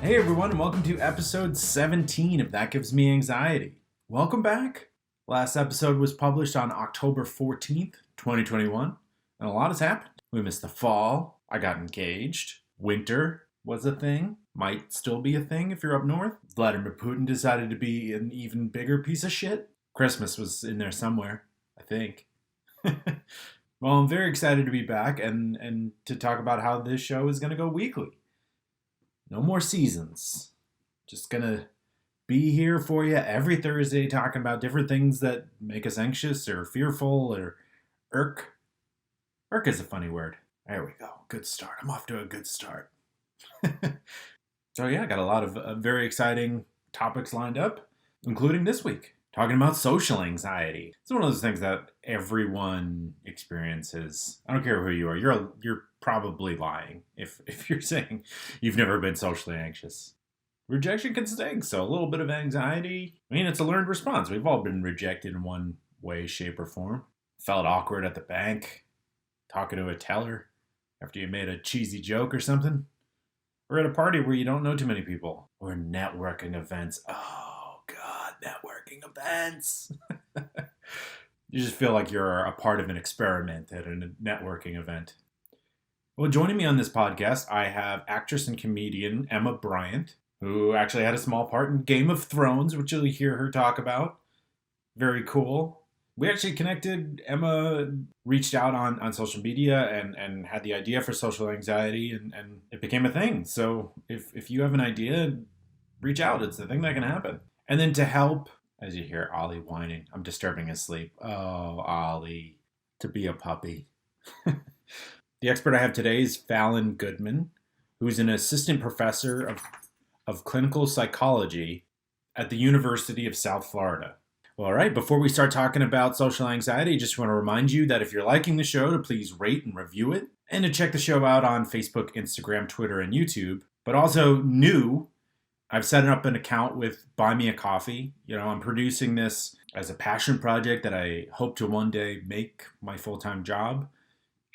Hey everyone, and welcome to episode 17 of That Gives Me Anxiety. Welcome back. Last episode was published on October 14th, 2021, and a lot has happened. We missed the fall, I got engaged, winter was a thing, might still be a thing if you're up north. Vladimir Putin decided to be an even bigger piece of shit. Christmas was in there somewhere, I think. Well, I'm very excited to be back and to talk about how this show is going to go weekly. No more seasons. Just gonna be here for you every Thursday talking about different things that make us anxious or fearful or irk. Irk is a funny word. There we go. Good start. I'm off to a good start. So yeah, I got a lot of very exciting topics lined up, including this week. Talking about social anxiety. It's one of those things that everyone experiences. I don't care who you are. You're probably lying if you're saying you've never been socially anxious. Rejection can sting, so a little bit of anxiety. I mean, it's a learned response. We've all been rejected in one way, shape, or form. Felt awkward at the bank, talking to a teller after you made a cheesy joke or something. Or at a party where you don't know too many people. Or networking events. Oh, God, networking events. You just feel like you're a part of an experiment at a networking event. Well, joining me on this podcast, I have actress and comedian Emma Bryant, who actually had a small part in Game of Thrones, which you'll hear her talk about. Very cool. We actually connected. Emma reached out on social media and had the idea for social anxiety, and it became a thing. So if you have an idea, reach out. It's the thing that can happen. And then to help, as you hear Ollie whining, I'm disturbing his sleep. Oh, Ollie, to be a puppy. The expert I have today is Fallon Goodman, who's an assistant professor of clinical psychology at the University of South Florida. Well, all right, before we start talking about social anxiety, I just want to remind you that if you're liking the show, to please rate and review it, and to check the show out on Facebook, Instagram, Twitter, and YouTube. But also new, I've set up an account with Buy Me a Coffee. You know, I'm producing this as a passion project that I hope to one day make my full-time job.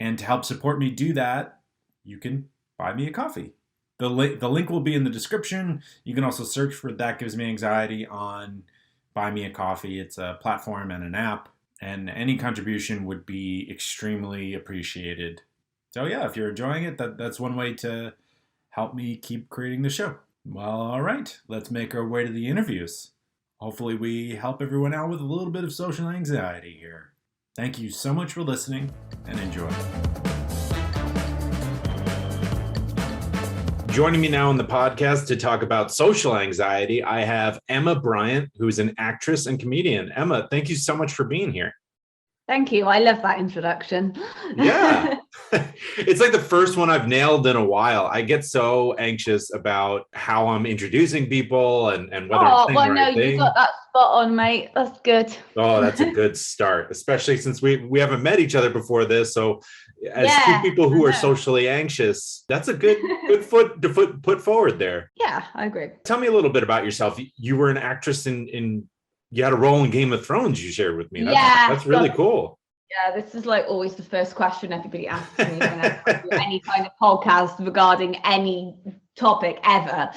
And to help support me do that, you can buy me a coffee. The link will be in the description. You can also search for That Gives Me Anxiety on Buy Me a Coffee. It's a platform and an app. And any contribution would be extremely appreciated. So yeah, if you're enjoying it, that's one way to help me keep creating the show. Well, all right, let's make our way to the interviews. Hopefully we help everyone out with a little bit of social anxiety here. Thank you so much for listening, and enjoy. Joining me now on the podcast to talk about social anxiety, I have Emma Bryant, who is an actress and comedian. Emma, thank you so much for being here. Thank you. I love that introduction. Yeah. It's like the first one I've nailed in a while. I get so anxious about how I'm introducing people and whether I'm saying the right thing. You got that spot on, mate. That's good. Oh, that's a good start, especially since we haven't met each other before this. So as two people who are socially anxious, that's a good foot to put forward there. Yeah, I agree. Tell me a little bit about yourself. You were an actress in you had a role in Game of Thrones you shared with me. That's really cool. Yeah, this is like always the first question everybody asks me when I do any kind of podcast regarding any topic ever.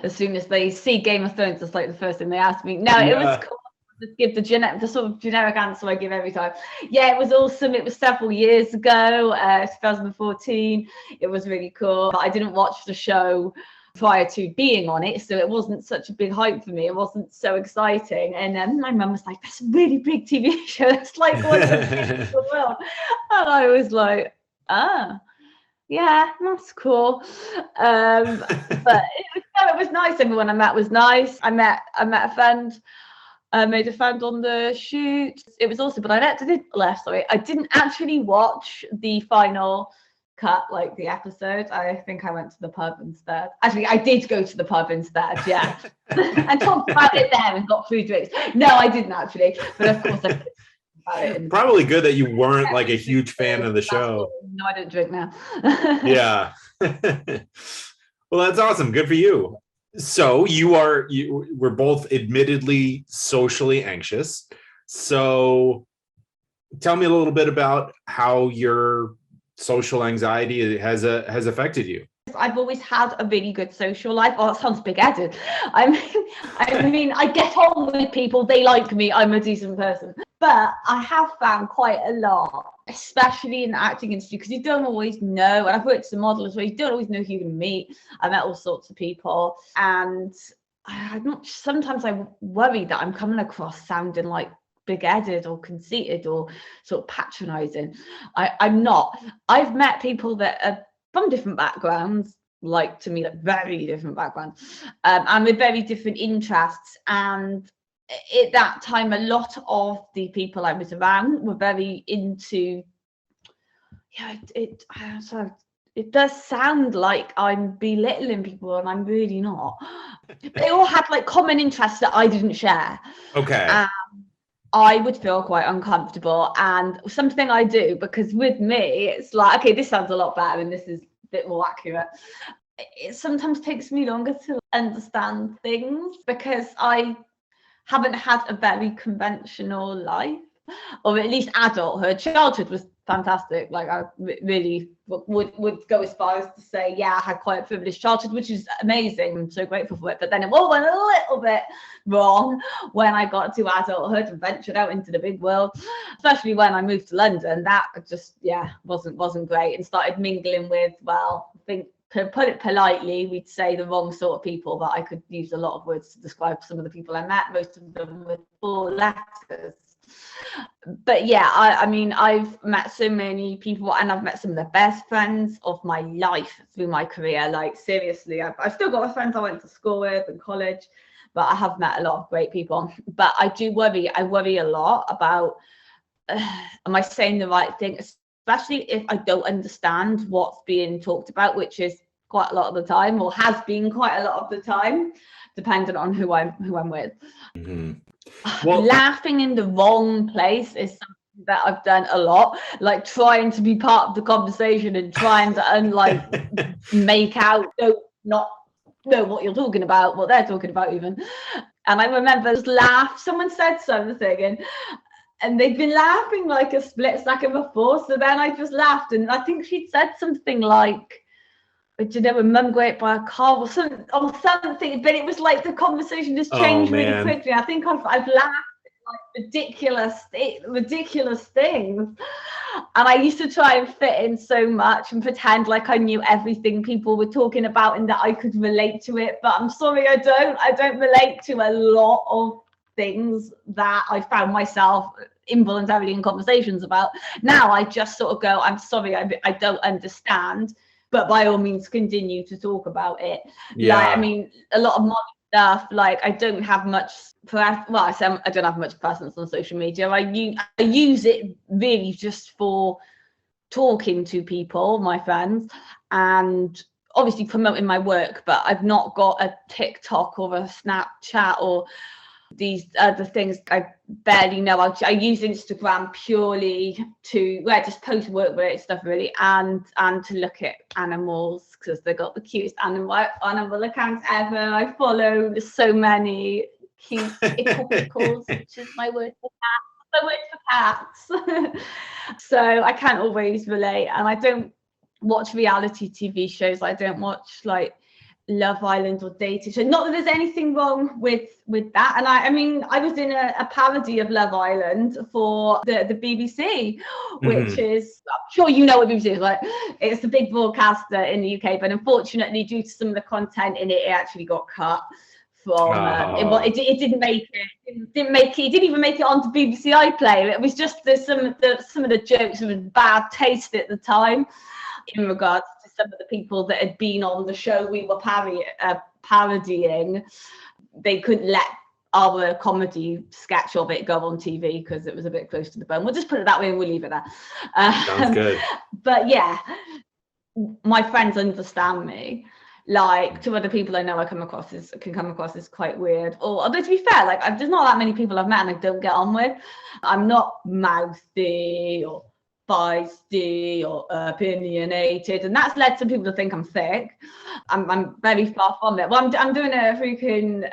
As soon as they see Game of Thrones, that's like the first thing they ask me. No, it was cool. Just give the sort of generic answer I give every time. Yeah, it was awesome. It was several years ago, 2014. It was really cool. But I didn't watch the show prior to being on it, so it wasn't such a big hype for me. It wasn't so exciting. And then my mum was like, that's a really big TV show. It's like one of the biggest in the world. And I was like, yeah, that's cool. But it was nice. Everyone I met was nice. I met a friend. I made a friend on the shoot. It was awesome, but I didn't actually watch the final cut, like the episode. I think I went to the pub instead. Actually, I did go to the pub instead, yeah. And talked about it there and got free drinks. No, I didn't actually, but of course I did about it. Probably good that you weren't like a huge fan of the show. No, I don't drink now. Yeah. Well, that's awesome. Good for you. So we're both admittedly socially anxious. So tell me a little bit about how your social anxiety has affected you. I've always had a really good social life. Oh, that sounds big-headed. I mean, I get on with people. They like me. I'm a decent person. But I have found quite a lot, especially in the acting industry, because you don't always know. And I've worked as a model as well. You don't always know who you're going to meet. I met all sorts of people, and sometimes I worry that I'm coming across sounding like big-headed or conceited or sort of patronizing. I'm not. I've met people that are from different backgrounds, like very different backgrounds, and with very different interests. And at that time, a lot of the people I was around were very into, it does sound like I'm belittling people, and I'm really not. They all had like common interests that I didn't share. Okay. I would feel quite uncomfortable, and something I do, because with me it's like, okay, this sounds a lot better and this is a bit more accurate. It sometimes takes me longer to understand things because I haven't had a very conventional life, or at least adulthood. Childhood was fantastic. Like, I really would go as far as to say, yeah, I had quite a privileged childhood, which is amazing. I'm so grateful for it. But then it all went a little bit wrong when I got to adulthood and ventured out into the big world, especially when I moved to London. That just, wasn't great, and started mingling with, well, I think, to put it politely, we'd say the wrong sort of people, but I could use a lot of words to describe some of the people I met, most of them with 4 letters. But yeah, I mean, I've met so many people, and I've met some of the best friends of my life through my career. Like, seriously, I've still got my friends I went to school with in college, but I have met a lot of great people. But I worry a lot about, am I saying the right thing? Especially if I don't understand what's being talked about, which is quite a lot of the time, or has been quite a lot of the time, depending on who I'm with. Mm-hmm. Well, laughing in the wrong place is something that I've done a lot, like trying to be part of the conversation and trying to make out, not know what you're talking about, what they're talking about even. And I remember someone said something, and they'd been laughing like a split second before, so then I just laughed, and I think she'd said something like, "Do you know when Mum got hit by a car or something?" But it was like the conversation just changed really quickly. I think I've laughed at like ridiculous things, and I used to try and fit in so much and pretend like I knew everything people were talking about and that I could relate to it. But I'm sorry, I don't relate to a lot of things that I found myself involuntarily in conversations about. Now I just sort of go, I'm sorry, I don't understand, but by all means continue to talk about it. Like, I mean, a lot of modern stuff, like, I don't have much I don't have much presence on social media. I use it really just for talking to people, my friends, and obviously promoting my work, but I've not got a TikTok or a Snapchat or these other things I barely know. I use Instagram purely to just post work related stuff really, and to look at animals, because they got the cutest animal accounts ever. I follow so many cute pickles, which is my word for cats. So I can't always relate, and I don't watch reality TV shows. I don't watch like Love Island or dating show. Not that there's anything wrong with that. And I mean, I was in a parody of Love Island for the BBC, which is, I'm sure you know what BBC is like. It's the big broadcaster in the UK, but unfortunately, due to some of the content in it, it actually got cut from. It didn't make it. It didn't even make it onto BBC iPlayer. It was just some of the jokes was bad taste at the time in regards to some of the people that had been on the show we were parodying. They couldn't let our comedy sketch of it go on TV because it was a bit close to the bone. We'll just put it that way and we'll leave it there. Sounds good. But yeah, my friends understand me. Like, to other people I know, can come across as quite weird. Although, to be fair, like, there's not that many people I've met and I don't get on with. I'm not mouthy or feisty or opinionated, and that's led some people to think I'm thick. I'm very far from it. Well, I'm doing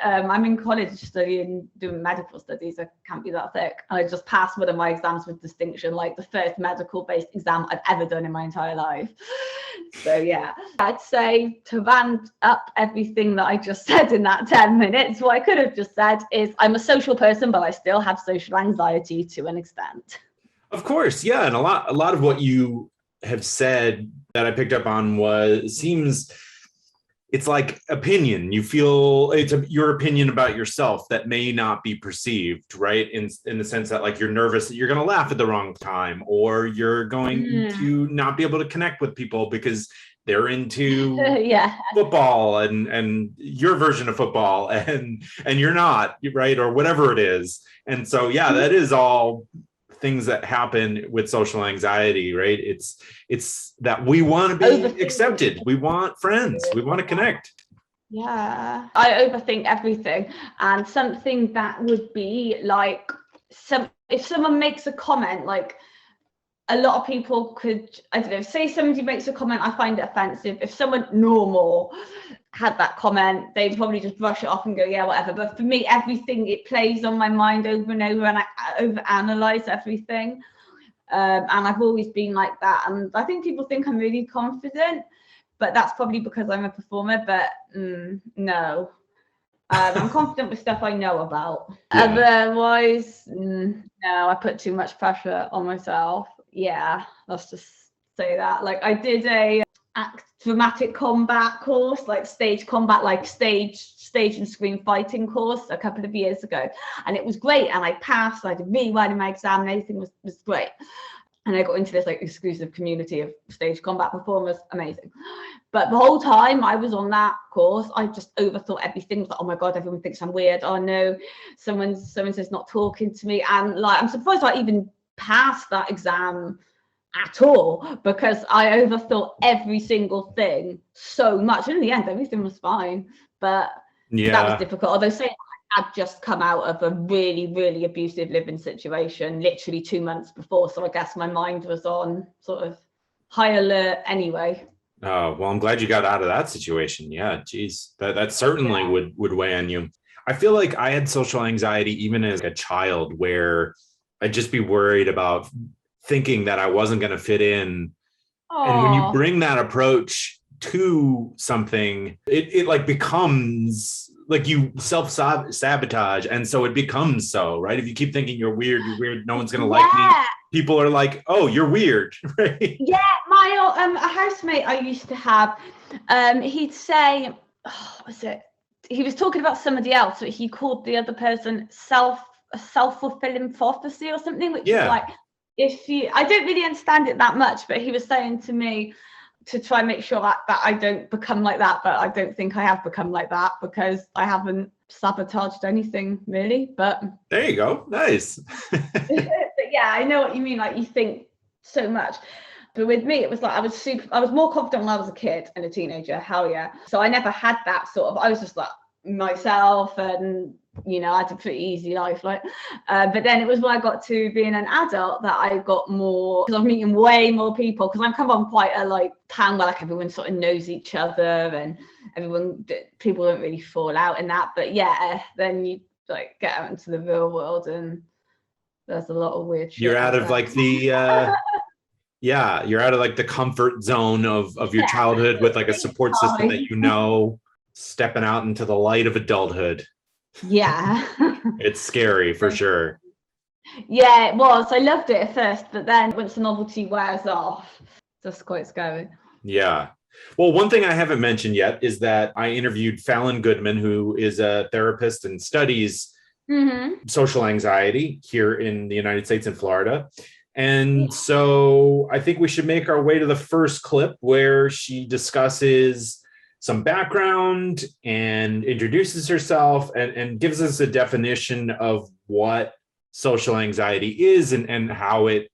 I'm in college doing medical studies. I can't be that thick. I just passed one of my exams with distinction, like the first medical based exam I've ever done in my entire life. So yeah, I'd say, to round up everything that I just said in that 10 minutes, what I could have just said is I'm a social person, but I still have social anxiety to an extent. Of course, yeah. And a lot of what you have said that I picked up on it's like opinion. You feel it's your opinion about yourself that may not be perceived, right? In the sense that like you're nervous that you're going to laugh at the wrong time, or you're going to not be able to connect with people because they're into football and your version of football and you're not, right? Or whatever it is. And so, yeah, that is all things that happen with social anxiety, right? It's that we want to be accepted. We want friends. We want to connect. Yeah, I overthink everything. And something that would be like, if someone makes a comment, like a lot of people could, I don't know, say somebody makes a comment, I find it offensive. If someone normal had that comment, they'd probably just brush it off and go, yeah, whatever. But for me, everything, it plays on my mind over and over, and I overanalyze everything. And I've always been like that. And I think people think I'm really confident, but that's probably because I'm a performer. But no, I'm confident with stuff I know about. Yeah. Otherwise, no, I put too much pressure on myself. Yeah, let's just say that. Like I did a dramatic combat course, like stage combat, like stage and screen fighting course a couple of years ago, and it was great, and I passed. I did really well in my exam, and everything was great, and I got into this like exclusive community of stage combat performers. Amazing. But the whole time I was on that course, I just overthought everything. Like, oh my god, everyone thinks I'm weird. Oh no, someone's not talking to me, and like I'm surprised I even passed that exam at all, because I overthought every single thing so much. In the end, everything was fine, but that was difficult. Although saying I had just come out of a really, really abusive living situation literally 2 months before, so I guess my mind was on sort of high alert anyway. Oh, well, I'm glad you got out of that situation. Yeah, geez, that certainly would weigh on you. I feel like I had social anxiety even as a child, where I'd just be worried about thinking that I wasn't going to fit in. Aww. And when you bring that approach to something, it like becomes like you self-sabotage. And so it becomes so, right? If you keep thinking you're weird, no one's going to like me. People are like, oh, you're weird, right? Yeah, my a housemate I used to have, he'd say, he was talking about somebody else, but he called the other person a self-fulfilling prophecy or something, which is like, I don't really understand it that much, but he was saying to me to try and make sure that I don't become like that, but I don't think I have become like that because I haven't sabotaged anything really. But there you go. Nice. But yeah, I know what you mean. Like you think so much. But with me, it was like I was more confident when I was a kid and a teenager. Hell yeah. So I never had that sort of, I was just like myself, and you know, I had a pretty easy life, like but then it was when I got to being an adult that I got more, because I'm meeting way more people, because I'm kind of on quite a like town where like everyone sort of knows each other and people don't really fall out in that. But yeah, then you like get out into the real world and there's a lot of weird shit. You're out of like the you're out of like the comfort zone of your childhood with like a support system that you know, stepping out into the light of adulthood. Yeah. It's scary for sure. Yeah, it was. I loved it at first, but then once the novelty wears off, it's just quite scary. Yeah. Well, one thing I haven't mentioned yet is that I interviewed Fallon Goodman, who is a therapist and studies social anxiety here in the United States in Florida. And so I think we should make our way to the first clip where she discusses some background and introduces herself and gives us a definition of what social anxiety is and how it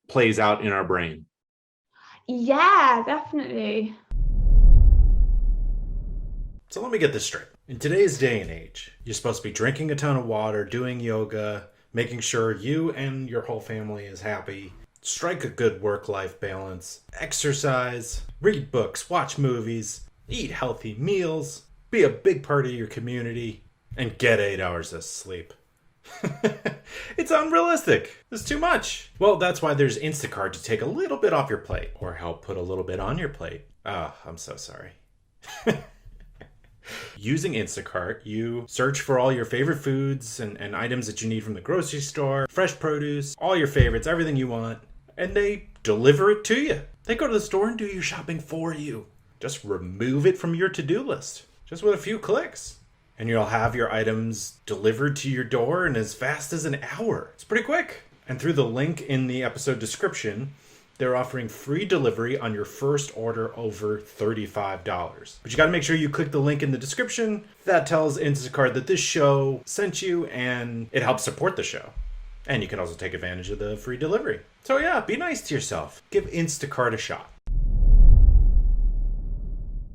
plays out in our brain. Yeah, definitely. So let me get this straight. In today's day and age, you're supposed to be drinking a ton of water, doing yoga, making sure you and your whole family is happy, strike a good work-life balance, exercise, read books, watch movies, eat healthy meals, be a big part of your community, and get 8 hours of sleep. It's unrealistic. It's too much. Well, that's why there's Instacart to take a little bit off your plate, or help put a little bit on your plate. Oh, I'm so sorry. Using Instacart, you search for all your favorite foods and items that you need from the grocery store, fresh produce, all your favorites, everything you want, and they deliver it to you. They go to the store and do your shopping for you. Just remove it from your to-do list, just with a few clicks. And you'll have your items delivered to your door in as fast as an hour. It's pretty quick. And through the link in the episode description, they're offering free delivery on your first order over $35. But you got to make sure you click the link in the description. That tells Instacart that this show sent you and it helps support the show. And you can also take advantage of the free delivery. So yeah, be nice to yourself. Give Instacart a shot.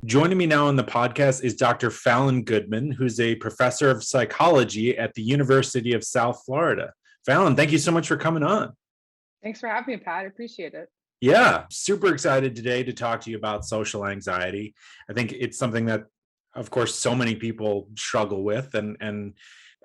Joining me now on the podcast is Dr. Fallon Goodman, who's a professor of psychology at the University of South Florida. Fallon, thank you so much for coming on. Thanks for having me, Pat. I appreciate it. Yeah, super excited today to talk to you about social anxiety. I think it's something that, of course, so many people struggle with, and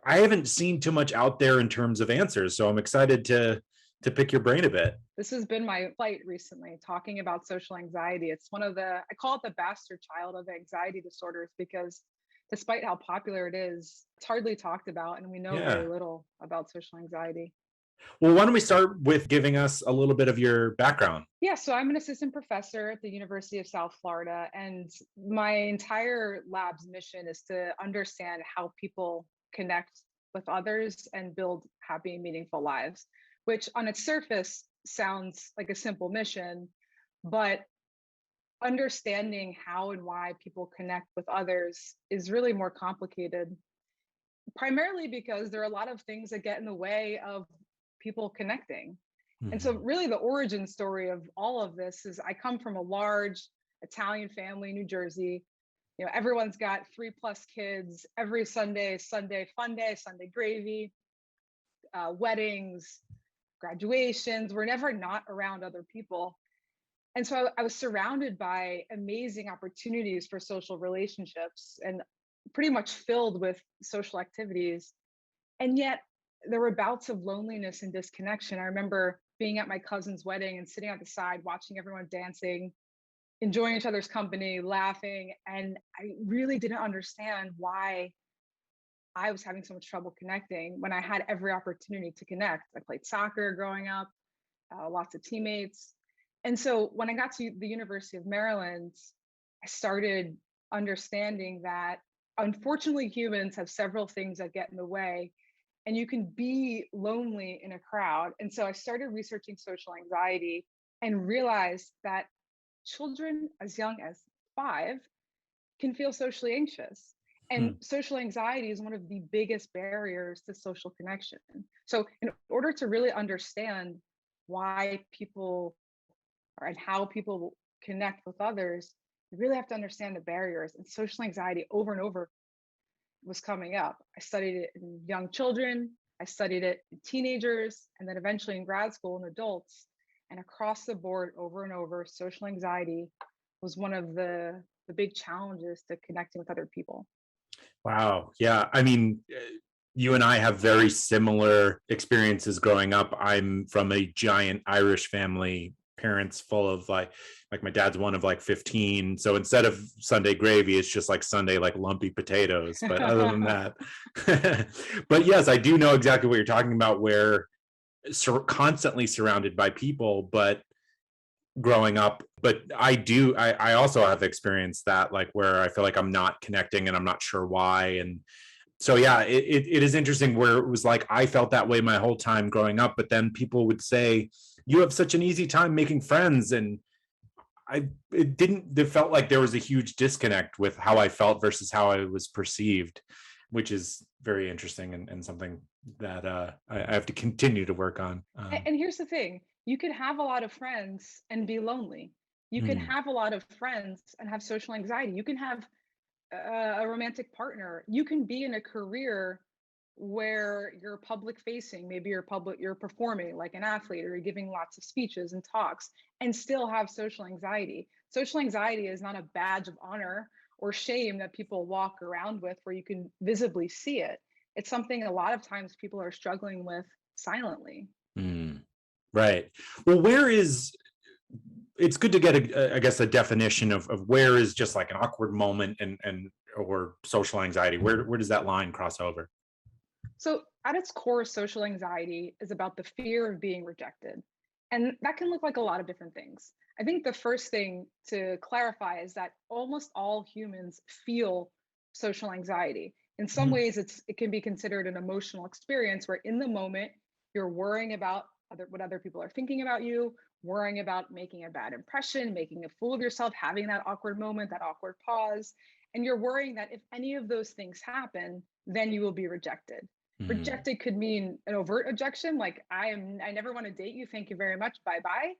I haven't seen too much out there in terms of answers. So I'm excited to pick your brain a bit. This has been my fight recently, talking about social anxiety. It's one of I call it the bastard child of anxiety disorders, because despite how popular it is, it's hardly talked about, and we know very little about social anxiety. Well, why don't we start with giving us a little bit of your background? Yeah, so I'm an assistant professor at the University of South Florida, and my entire lab's mission is to understand how people connect with others and build happy and meaningful lives, which on its surface sounds like a simple mission, but understanding how and why people connect with others is really more complicated, primarily because there are a lot of things that get in the way of people connecting. And so really the origin story of all of this is I come from a large Italian family in New Jersey. You know, everyone's got 3+ kids. Every Sunday fun day, Sunday gravy, weddings, graduations. We're never not around other people. And so I was surrounded by amazing opportunities for social relationships and pretty much filled with social activities. And yet there were bouts of loneliness and disconnection. I remember being at my cousin's wedding and sitting at the side, watching everyone dancing, enjoying each other's company, laughing. And I really didn't understand why I was having so much trouble connecting when I had every opportunity to connect. I played soccer growing up, lots of teammates. And so when I got to the University of Maryland, I started understanding that unfortunately humans have several things that get in the way, and you can be lonely in a crowd. And so I started researching social anxiety and realized that children as young as 5 can feel socially anxious. And social anxiety is one of the biggest barriers to social connection. So in order to really understand why people and how people connect with others, you really have to understand the barriers. And social anxiety over and over was coming up. I studied it in young children, I studied it in teenagers, and then eventually in grad school and adults. And across the board, over and over, social anxiety was one of the big challenges to connecting with other people. Wow. Yeah. I mean, you and I have very similar experiences growing up. I'm from a giant Irish family, parents full of like my dad's one of like 15. So instead of Sunday gravy, it's just like Sunday, like lumpy potatoes. But other than that, but yes, I do know exactly what you're talking about, where constantly surrounded by people, but growing up. But I also have experienced that, like where I feel like I'm not connecting and I'm not sure why. And so, yeah, it is interesting where it was like, I felt that way my whole time growing up, but then people would say, you have such an easy time making friends. And it felt like there was a huge disconnect with how I felt versus how I was perceived, which is very interesting and something that I have to continue to work on. And here's the thing, you can have a lot of friends and be lonely. You can have a lot of friends and have social anxiety. You can have a romantic partner. You can be in a career where you're public facing, maybe you're performing like an athlete, or you're giving lots of speeches and talks, and still have social anxiety. Social anxiety is not a badge of honor or shame that people walk around with where you can visibly see it. It's something a lot of times people are struggling with silently. Right. Well, where is, it's good to get I guess a definition of where is just like an awkward moment and or social anxiety. Where does that line cross over? So, at its core, social anxiety is about the fear of being rejected. And that can look like a lot of different things. I think the first thing to clarify is that almost all humans feel social anxiety. In some Mhm. ways, it can be considered an emotional experience where in the moment you're worrying about what other people are thinking about you, worrying about making a bad impression, making a fool of yourself, having that awkward moment, that awkward pause. And you're worrying that if any of those things happen, then you will be rejected. Mhm. Rejected could mean an overt rejection, like I never want to date you, thank you very much, bye bye.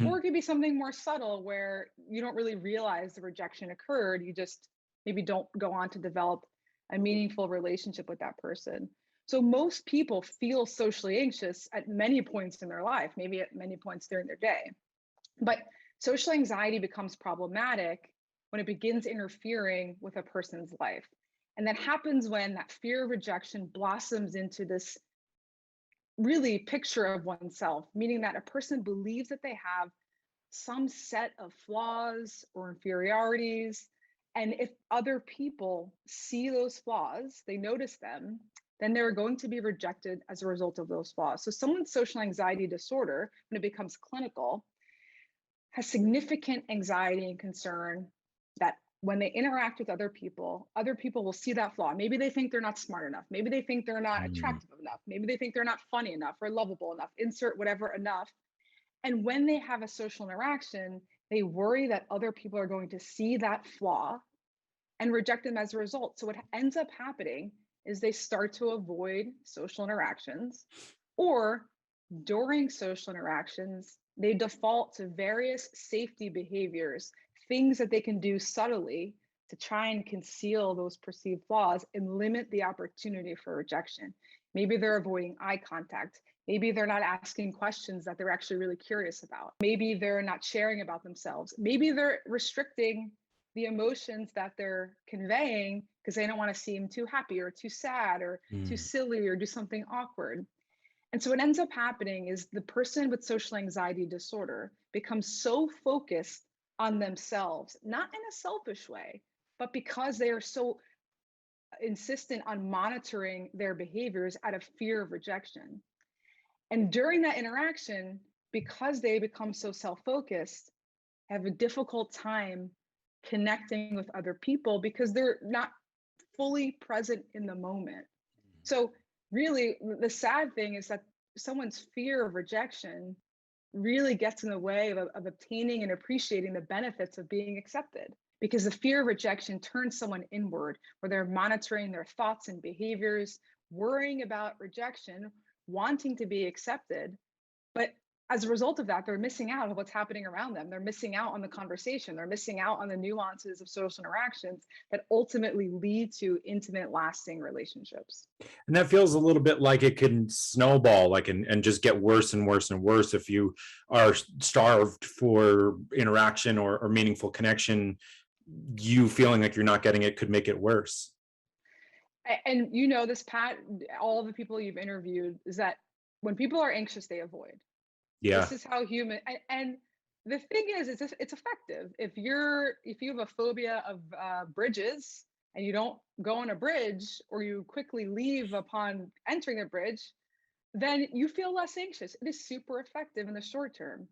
Or it could be something more subtle where you don't really realize the rejection occurred. You just maybe don't go on to develop a meaningful relationship with that person. So most people feel socially anxious at many points in their life, maybe at many points during their day. But social anxiety becomes problematic when it begins interfering with a person's life. And that happens when that fear of rejection blossoms into this really picture of oneself, meaning that a person believes that they have some set of flaws or inferiorities. And if other people see those flaws, they notice them, then they're going to be rejected as a result of those flaws. So, someone's social anxiety disorder, when it becomes clinical, has significant anxiety and concern that when they interact with other people will see that flaw. Maybe they think they're not smart enough. Maybe they think they're not Mhm. attractive enough. Maybe they think they're not funny enough or lovable enough. Insert whatever enough. And when they have a social interaction, they worry that other people are going to see that flaw and reject them as a result. So what ends up happening is they start to avoid social interactions, or during social interactions, they default to various safety behaviors, things that they can do subtly to try and conceal those perceived flaws and limit the opportunity for rejection. Maybe they're avoiding eye contact. Maybe they're not asking questions that they're actually really curious about. Maybe they're not sharing about themselves. Maybe they're restricting the emotions that they're conveying because they don't want to seem too happy or too sad or too Mm. silly or do something awkward. And so what ends up happening is the person with social anxiety disorder becomes so focused on themselves, not in a selfish way, but because they are so insistent on monitoring their behaviors out of fear of rejection. And during that interaction, because they become so self-focused, have a difficult time connecting with other people because they're not fully present in the moment. So really the sad thing is that someone's fear of rejection really gets in the way of obtaining and appreciating the benefits of being accepted, because the fear of rejection turns someone inward where they're monitoring their thoughts and behaviors, worrying about rejection, wanting to be accepted. But as a result of that, they're missing out on what's happening around them. They're missing out on the conversation. They're missing out on the nuances of social interactions that ultimately lead to intimate, lasting relationships. And that feels a little bit like it can snowball, like and just get worse and worse and worse if you are starved for interaction or meaningful connection. You feeling like you're not getting it could make it worse. And you know this, Pat, all the people you've interviewed, is that when people are anxious, they avoid. Yeah. This is how human, and the thing is, it's effective. If you have a phobia of bridges and you don't go on a bridge, or you quickly leave upon entering a bridge, then you feel less anxious. It is super effective in the short term.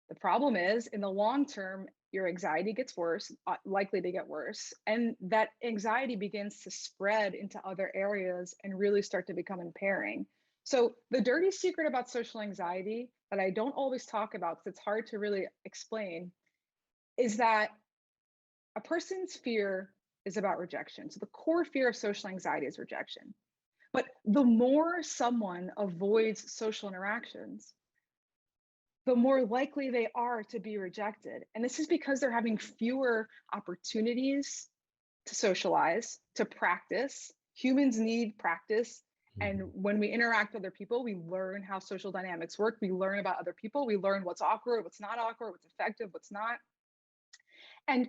The problem is, in the long term, your anxiety gets worse, likely to get worse, and that anxiety begins to spread into other areas and really start to become impairing. So, the dirty secret about social anxiety that I don't always talk about because it's hard to really explain is that a person's fear is about rejection. So, the core fear of social anxiety is rejection. But the more someone avoids social interactions, the more likely they are to be rejected. And this is because they're having fewer opportunities to socialize, to practice. Humans need practice. And Mhm. when we interact with other people, we learn how social dynamics work. We learn about other people. We learn what's awkward, what's not awkward, what's effective, what's not. And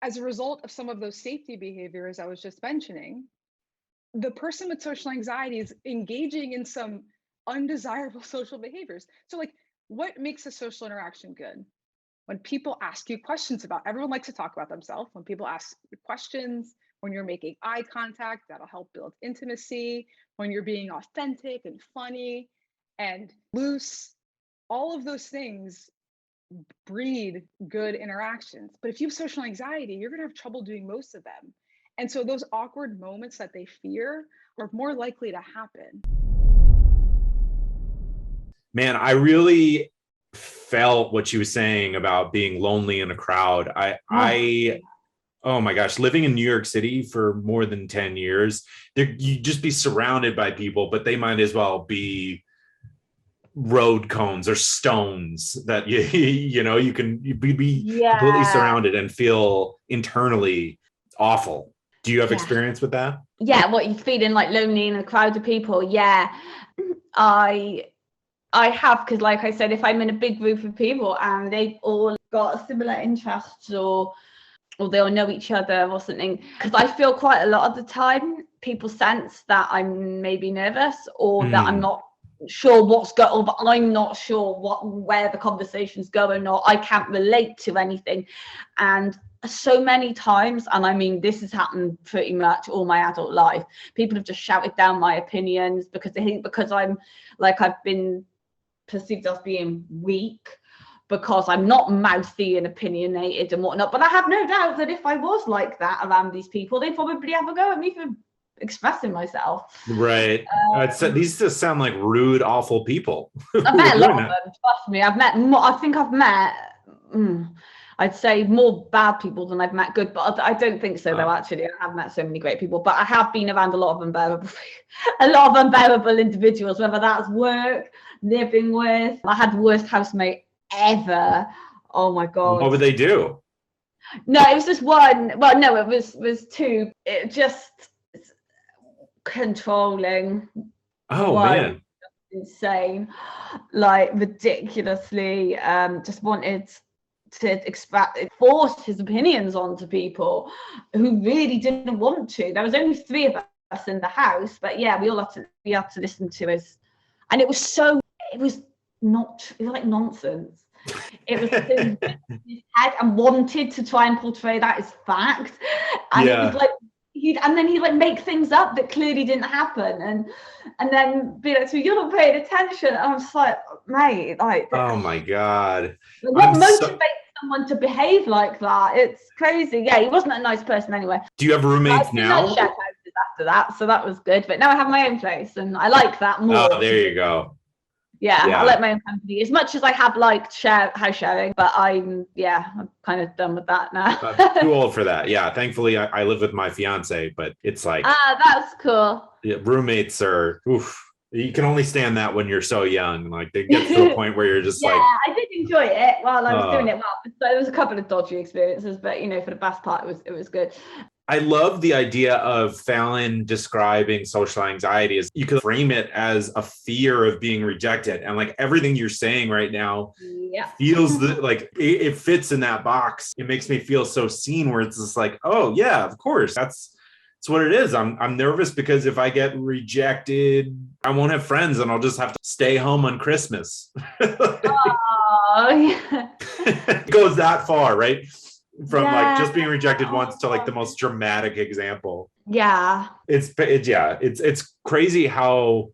as a result of some of those safety behaviors I was just mentioning, the person with social anxiety is engaging in some undesirable social behaviors. So, like, what makes a social interaction good? When people ask you questions everyone likes to talk about themselves. When people ask you questions, when you're making eye contact, that'll help build intimacy. When you're being authentic and funny and loose, all of those things breed good interactions. But if you have social anxiety, you're going to have trouble doing most of them. And so those awkward moments that they fear are more likely to happen. Man, I really felt what she was saying about being lonely in a crowd. Oh my gosh, living in New York City for more than 10 years, you just be surrounded by people, but they might as well be road cones or stones that you can be completely surrounded and feel internally awful. Do you have experience with that? Yeah, what you're feeling like lonely in a crowd of people. Yeah, I have, because like I said, if I'm in a big group of people and they've all got similar interests or they all know each other or something, because I feel quite a lot of the time people sense that I'm maybe nervous or that I'm not sure what's going on, but I'm not sure where the conversation's going, or I can't relate to anything. And so many times, and I mean this has happened pretty much all my adult life, people have just shouted down my opinions because they think because I'm like I've been perceived as being weak because I'm not mouthy and opinionated and whatnot. But I have no doubt that if I was like that around these people, they'd probably have a go at me for expressing myself. Right. These just sound like rude, awful people. I've met a lot of them, trust me. I'd say more bad people than I've met good, but I don't think so though, actually. I have met so many great people, but I have been around a lot of unbearable individuals, whether that's work, living with. I had the worst housemate ever. Oh my God. What would they do? No, it was just one. Well, no, it was two. It just controlling. Oh man. Insane. Like ridiculously just wanted to force his opinions onto people who really didn't want to. There was only 3 of us in the house, but yeah, we had to listen to us, and it was like nonsense. It was in his head and wanted to try and portray that as fact, and it was like he'd like make things up that clearly didn't happen, and then be like, so you're not paying attention. And I'm just like, mate, like, oh my God, what motivates someone to behave like that? It's crazy. Yeah, he wasn't a nice person anyway. Do you have roommates now? Shared houses after that, so that was good. But now I have my own place, and I like that more. Oh, there you go. Yeah, I like my own company as much as I have liked house sharing, but I'm kind of done with that now. Too old for that. Yeah, thankfully I live with my fiance, but it's like that's cool. Yeah, roommates are you can only stand that when you're so young. Like they get to a point where you're just like. Yeah, I did enjoy it while I was doing it. Well, so there was a couple of dodgy experiences, but for the best part, it was good. I love the idea of Fallon describing social anxiety as you could frame it as a fear of being rejected. And like everything you're saying right now feels like it fits in that box. It makes me feel so seen, where it's just like, oh yeah, of course. That's what it is. I'm nervous because if I get rejected, I won't have friends and I'll just have to stay home on Christmas. It goes that far, right? From like just being rejected once to like the most dramatic example. Yeah. It's crazy how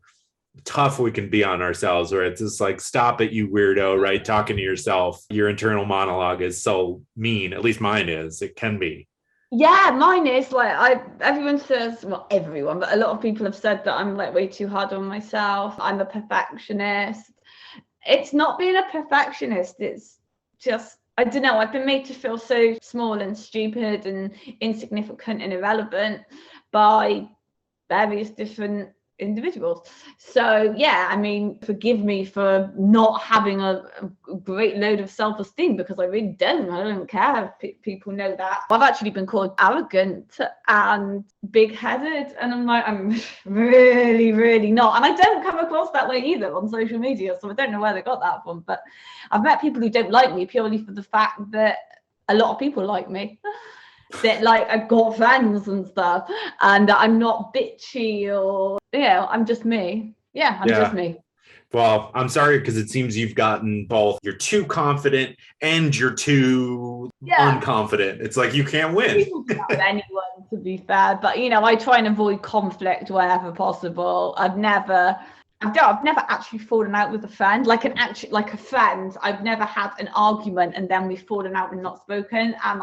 tough we can be on ourselves, where it's just like, stop it, you weirdo, right? Talking to yourself. Your internal monologue is so mean. At least mine is. It can be. Yeah, mine is like everyone says, well, everyone, but a lot of people have said that I'm like way too hard on myself. I'm a perfectionist. It's not being a perfectionist. It's just, I don't know, I've been made to feel so small and stupid and insignificant and irrelevant by various different individuals. So yeah, I mean, forgive me for not having a great load of self-esteem, because I really don't. I don't care if people know that. I've actually been called arrogant and big-headed, and I'm like, I'm really, really not. And I don't come across that way either on social media, so I don't know where they got that from. But I've met people who don't like me purely for the fact that a lot of people like me. That like I've got friends and stuff, and I'm not bitchy, or I'm just me. I'm just me. Well, I'm sorry because it seems you've gotten both. You're too confident and you're too unconfident. It's like you can't win. People do that with anyone, to be fair. But I try and avoid conflict wherever possible. I've never actually fallen out with a friend, like a friend. I've never had an argument and then we've fallen out and not spoken. And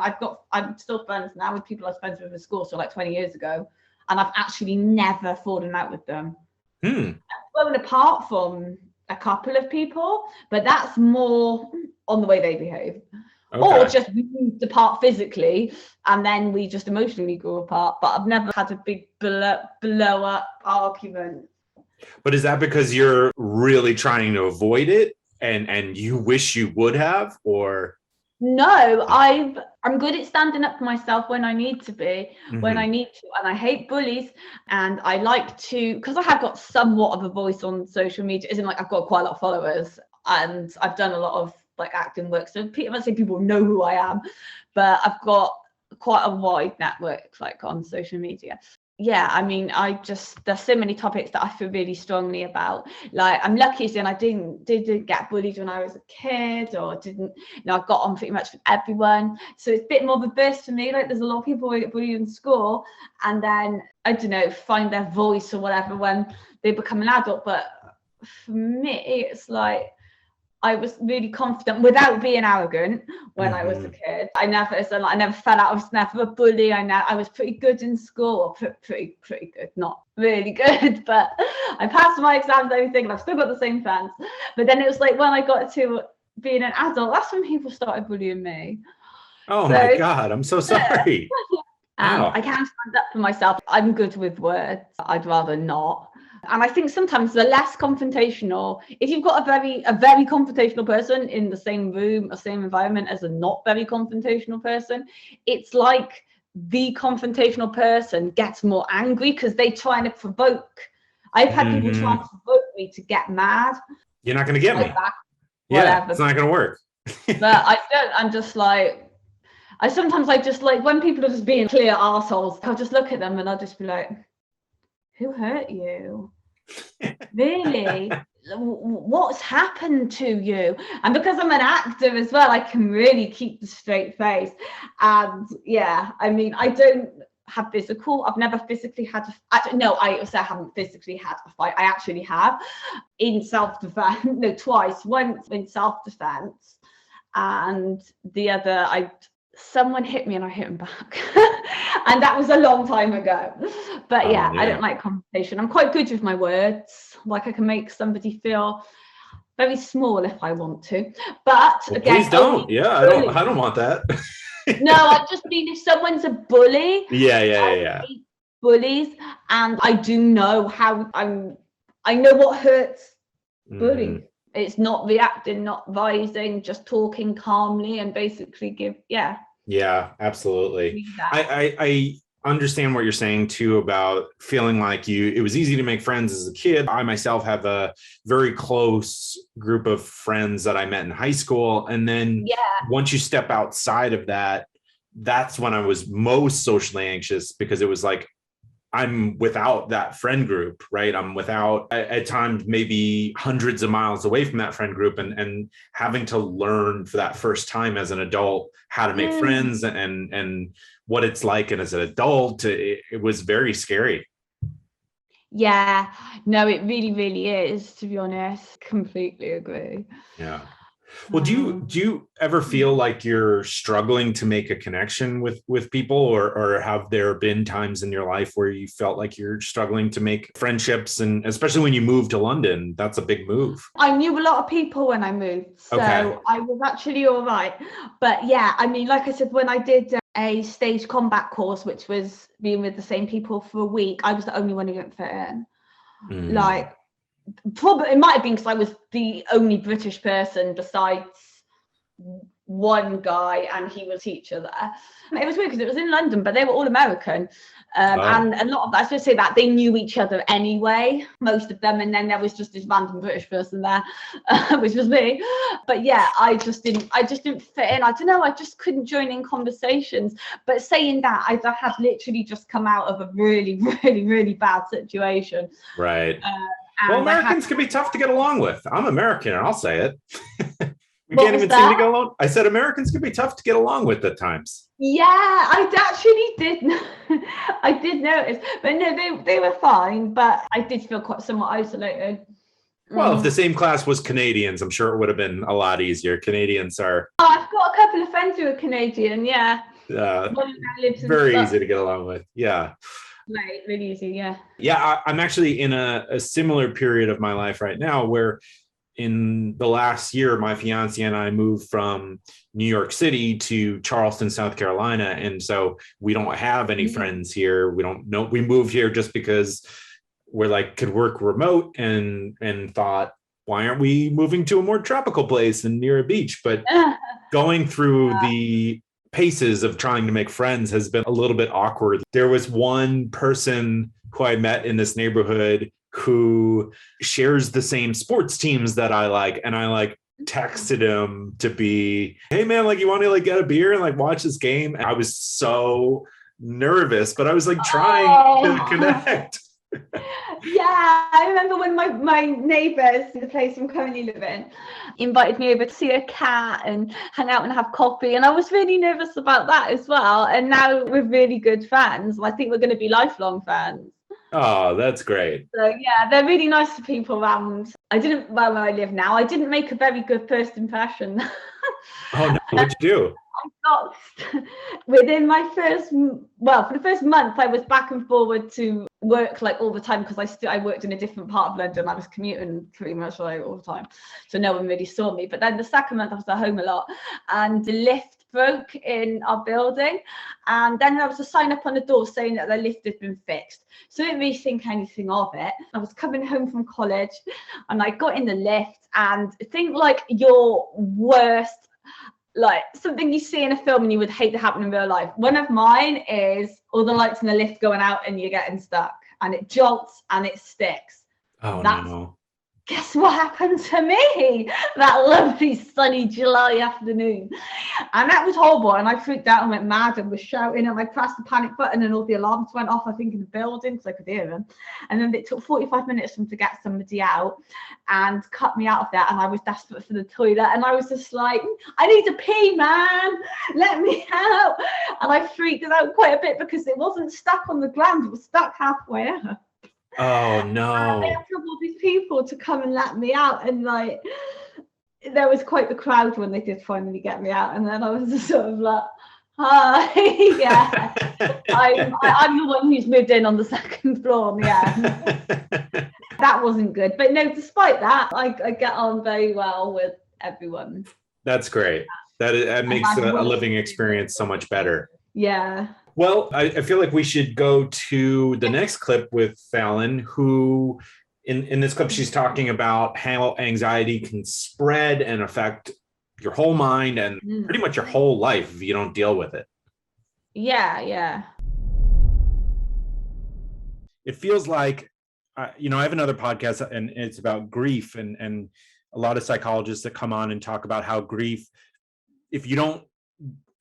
I'm still friends now with people I was friends with in school, so like 20 years ago, and I've actually never fallen out with them. I've fallen apart from a couple of people, but that's more on the way they behave. Or just we moved apart physically and then we just emotionally grew apart. But I've never had a big blow up argument. But is that because you're really trying to avoid it and you wish you would have, or? No, I'm good at standing up for myself when I need to be, when I need to. And I hate bullies. And I like to, because I have got somewhat of a voice on social media, isn't like I've got quite a lot of followers and I've done a lot of like acting work. So I'm not saying people know who I am, but I've got quite a wide network like on social media. Yeah, I mean, there's so many topics that I feel really strongly about. Like, I'm lucky and I didn't get bullied when I was a kid, or I got on pretty much with everyone. So it's a bit more of a burst for me. Like, there's a lot of people who get bullied in school and then, I don't know, find their voice or whatever when they become an adult. But for me, it's like, I was really confident without being arrogant when I was a kid. I never fell out. I was never a bully. I was pretty good in school, pretty good, not really good, but I passed my exams and everything, and I've still got the same friends. But then it was like when I got to being an adult, that's when people started bullying me. Oh my God, I'm so sorry. I can't stand up for myself. I'm good with words. I'd rather not. And I think sometimes the less confrontational, if you've got a very confrontational person in the same room or same environment as a not very confrontational person, it's like the confrontational person gets more angry because they're trying to provoke. I've had people trying to provoke me to get mad. You're not going to get me. Whatever. It's not going to work. But I don't. I'm just like, I just like when people are just being clear assholes, I'll just look at them and I'll just be like, who hurt you? Really? What's happened to you? And because I'm an actor as well, I can really keep the straight face. And yeah, I mean, I don't have physical. I've never physically had I also haven't physically had a fight. I actually have in self-defense. No, twice. Once in self-defense, and the other, someone hit me and I hit him back. And that was a long time ago. But I don't like confrontation. I'm quite good with my words. Like, I can make somebody feel very small if I want to. But again, please don't. I don't want that. No, I just mean if someone's a bully. Yeah. Bullies, and I do know how I know what hurts bullies. It's not reacting, not rising, just talking calmly and basically Yeah, absolutely. I understand what you're saying too about feeling like it was easy to make friends as a kid. I myself have a very close group of friends that I met in high school. And then once you step outside of that, that's when I was most socially anxious, because it was like, I'm without that friend group, right? I'm without, at times, maybe hundreds of miles away from that friend group, and having to learn for that first time as an adult how to make friends and what it's like. And as an adult, it was very scary. Yeah, no, it really, really is, to be honest. Completely agree. Yeah. Well, do you ever feel like you're struggling to make a connection with people, or have there been times in your life where you felt like you're struggling to make friendships, and especially when you moved to London? That's a big move. I knew a lot of people when I moved, so I was actually all right. But yeah, I mean, like I said, when I did a stage combat course, which was being with the same people for a week, I was the only one who didn't fit in. Like, probably it might have been because I was the only British person besides one guy, and he was a teacher there. It was weird because it was in London, but they were all American. And a lot of, I should say that they knew each other anyway, most of them, and then there was just this random British person there, which was me. But yeah, I just didn't fit in. I don't know, I just couldn't join in conversations. But saying that, I had literally just come out of a really, really, really bad situation. Right. Well, And I had, Americans can be tough to get along with. I'm American, and I'll say it. We what can't was even seem to that? get along. I said Americans can be tough to get along with at times. Yeah, I actually did. I did notice, but no, they were fine. But I did feel quite somewhat isolated. Well, if the Mm. same class was Canadians, I'm sure it would have been a lot easier. Canadians are Oh, I've got a couple of friends who are Canadian. Yeah, uh, one of them lives in very easy Scotland. to get along with. Yeah. Right, really easy. Yeah. Yeah, I'm actually in a similar period of my life right now where in the last year, my fiance and I moved from New York City to Charleston, South Carolina. And so we don't have any friends here. We don't know. We moved here just because we're like, could work remote and thought, why aren't we moving to a more tropical place and near a beach? But going through the paces of trying to make friends has been a little bit awkward. There was one person who I met in this neighborhood who shares the same sports teams that I like. And I like texted him to be, hey man, like you want to like get a beer and like watch this game? And I was so nervous, but I was like trying to connect. Yeah, I remember when my neighbours, the place I'm currently living, invited me over to see a cat and hang out and have coffee. And I was really nervous about that as well. And now we're really good friends. I think we're going to be lifelong friends. Oh, that's great. So yeah, they're really nice people around. Where I live now, I didn't make a very good first impression. Oh no, what'd you do? I got within my for the first month, I was back and forward to work like all the time because I worked in a different part of London. I was commuting pretty much like all the time, so no one really saw me. But then the second month, I was at home a lot, and the lift broke in our building, and then there was a sign up on the door saying that the lift had been fixed. So I didn't really think anything of it. I was coming home from college, and I got in the lift, and think like your worst, like something you see in a film and you would hate to happen in real life. One of mine is all the lights in the lift going out and you're getting stuck and it jolts and it sticks. Oh That's no. Guess what happened to me that lovely sunny July afternoon? And that was horrible. And I freaked out and went mad and was shouting, and I pressed the panic button and all the alarms went off, I think, in the building because I could hear them. And then it took 45 minutes for them to get somebody out and cut me out of there. And I was desperate for the toilet. And I was just like, I need to pee, man. Let me out. And I freaked out quite a bit because it wasn't stuck on the ground. It was stuck halfway up. Oh no. I had all these people to come and let me out, and like there was quite the crowd when they did finally get me out, and then I was just sort of like, hi. Yeah, I'm the one who's moved in on the second floor. Yeah, that wasn't good, but no, despite that, I get on very well with everyone. That's great. That makes a living experience so much better. Yeah. Well, I feel like we should go to the next clip with Fallon, who in this clip, she's talking about how anxiety can spread and affect your whole mind and pretty much your whole life if you don't deal with it. Yeah. It feels like, I have another podcast and it's about grief and a lot of psychologists that come on and talk about how grief, if you don't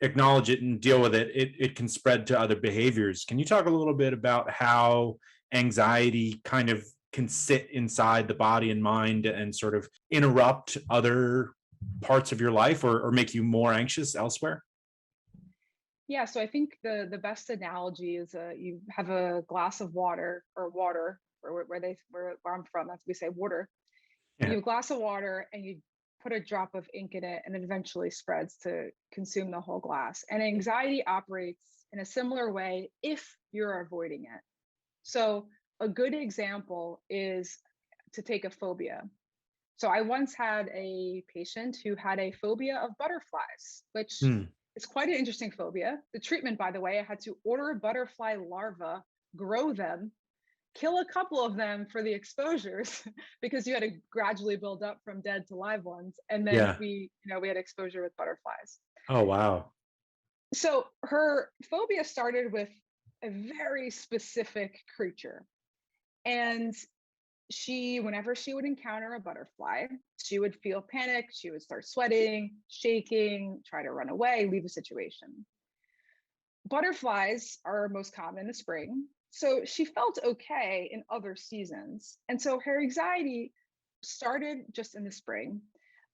acknowledge it and deal with it, it can spread to other behaviors. Can you talk a little bit about how anxiety kind of can sit inside the body and mind and sort of interrupt other parts of your life or make you more anxious elsewhere? Yeah, so I think the best analogy is you have a glass of water or where I'm from, that's we say water. Yeah. You have a glass of water and you put a drop of ink in it and it eventually spreads to consume the whole glass. And anxiety operates in a similar way if you're avoiding it. So a good example is to take a phobia. So I once had a patient who had a phobia of butterflies, which is quite an interesting phobia. The treatment, by the way, I had to order a butterfly larva, grow them, kill a couple of them for the exposures because you had to gradually build up from dead to live ones. And then we had exposure with butterflies. Oh, wow. So her phobia started with a very specific creature. And whenever she would encounter a butterfly, she would feel panic. She would start sweating, shaking, try to run away, leave the situation. Butterflies are most common in the spring. So she felt okay in other seasons. And so her anxiety started just in the spring.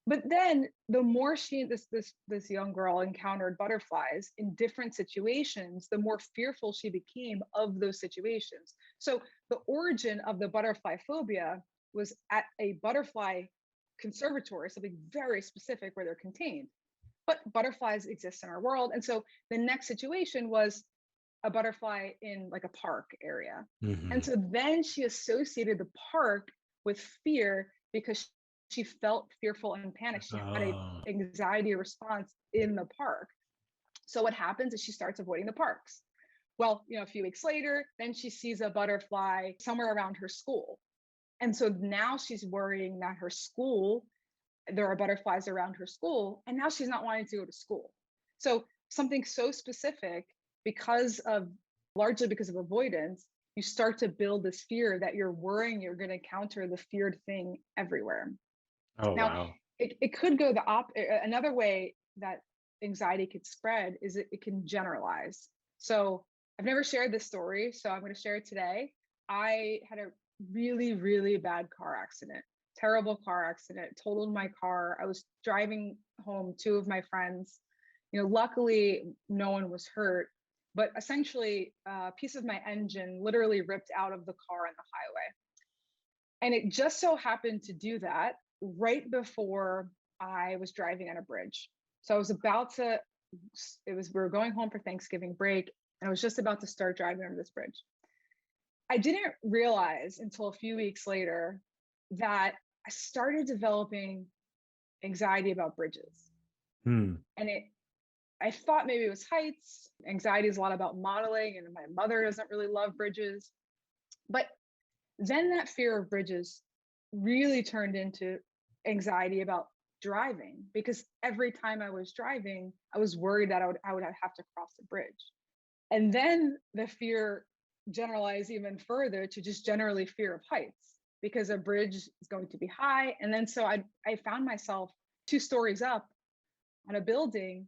But then the more this young girl encountered butterflies in different situations, the more fearful she became of those situations. So the origin of the butterfly phobia was at a butterfly conservatory, something very specific where they're contained. But butterflies exist in our world. And so the next situation was a butterfly in like a park area. And so then she associated the park with fear because she felt fearful and panicked. She had an anxiety response in the park. So what happens is she starts avoiding the parks. Well, a few weeks later, then she sees a butterfly somewhere around her school. And so now she's worrying that her school, there are butterflies around her school, and now she's not wanting to go to school. So something so specific, largely because of avoidance, you start to build this fear that you're worrying you're going to encounter the feared thing everywhere. Oh, now, wow. It could go another way that anxiety could spread is it can generalize. So I've never shared this story, so I'm going to share it today. I had a really, really bad car accident, terrible car accident, totaled my car. I was driving home, two of my friends. Luckily, no one was hurt, but essentially a piece of my engine literally ripped out of the car on the highway. And it just so happened to do that right before I was driving on a bridge. So I was we were going home for Thanksgiving break, and I was just about to start driving over this bridge. I didn't realize until a few weeks later that I started developing anxiety about bridges. And I thought maybe it was heights. Anxiety is a lot about modeling, and my mother doesn't really love bridges. But then that fear of bridges really turned into anxiety about driving, because every time I was driving, I was worried that I would have to cross the bridge. And then the fear generalized even further to just generally fear of heights, because a bridge is going to be high. And then so I found myself 2 stories up on a building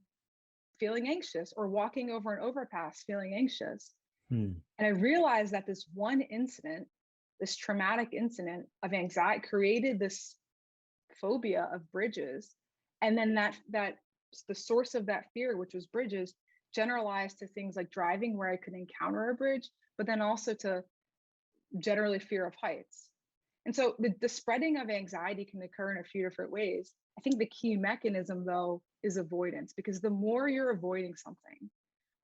feeling anxious, or walking over an overpass feeling anxious. And I realized that this one incident, this traumatic incident of anxiety, created this phobia of bridges. And then that the source of that fear, which was bridges, generalized to things like driving where I could encounter a bridge, but then also to generally fear of heights. And so the spreading of anxiety can occur in a few different ways. I think the key mechanism, though, is avoidance, because the more you're avoiding something,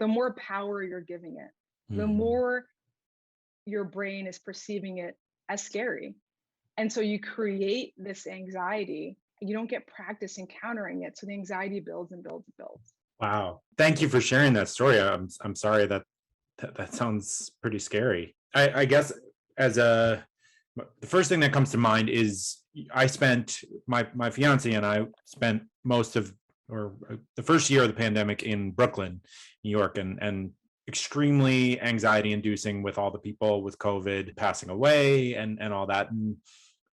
the more power you're giving it, the more your brain is perceiving it as scary. And so you create this anxiety, and you don't get practice encountering it. So the anxiety builds and builds and builds. Wow. Thank you for sharing that story. I'm sorry that sounds pretty scary. I guess the first thing that comes to mind is I spent my fiance and I spent the first year of the pandemic in Brooklyn, New York, and extremely anxiety inducing with all the people with COVID passing away and all that. And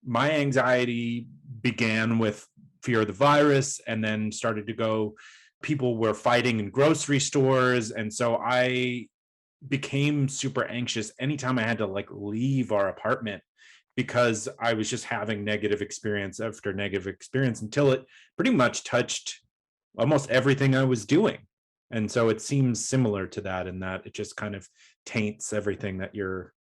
my anxiety began with fear of the virus, and then started to go, people were fighting in grocery stores. And so I became super anxious anytime I had to leave our apartment, because I was just having negative experience after negative experience, until it pretty much touched almost everything I was doing. And so it seems similar to that, in that it just kind of taints everything that you're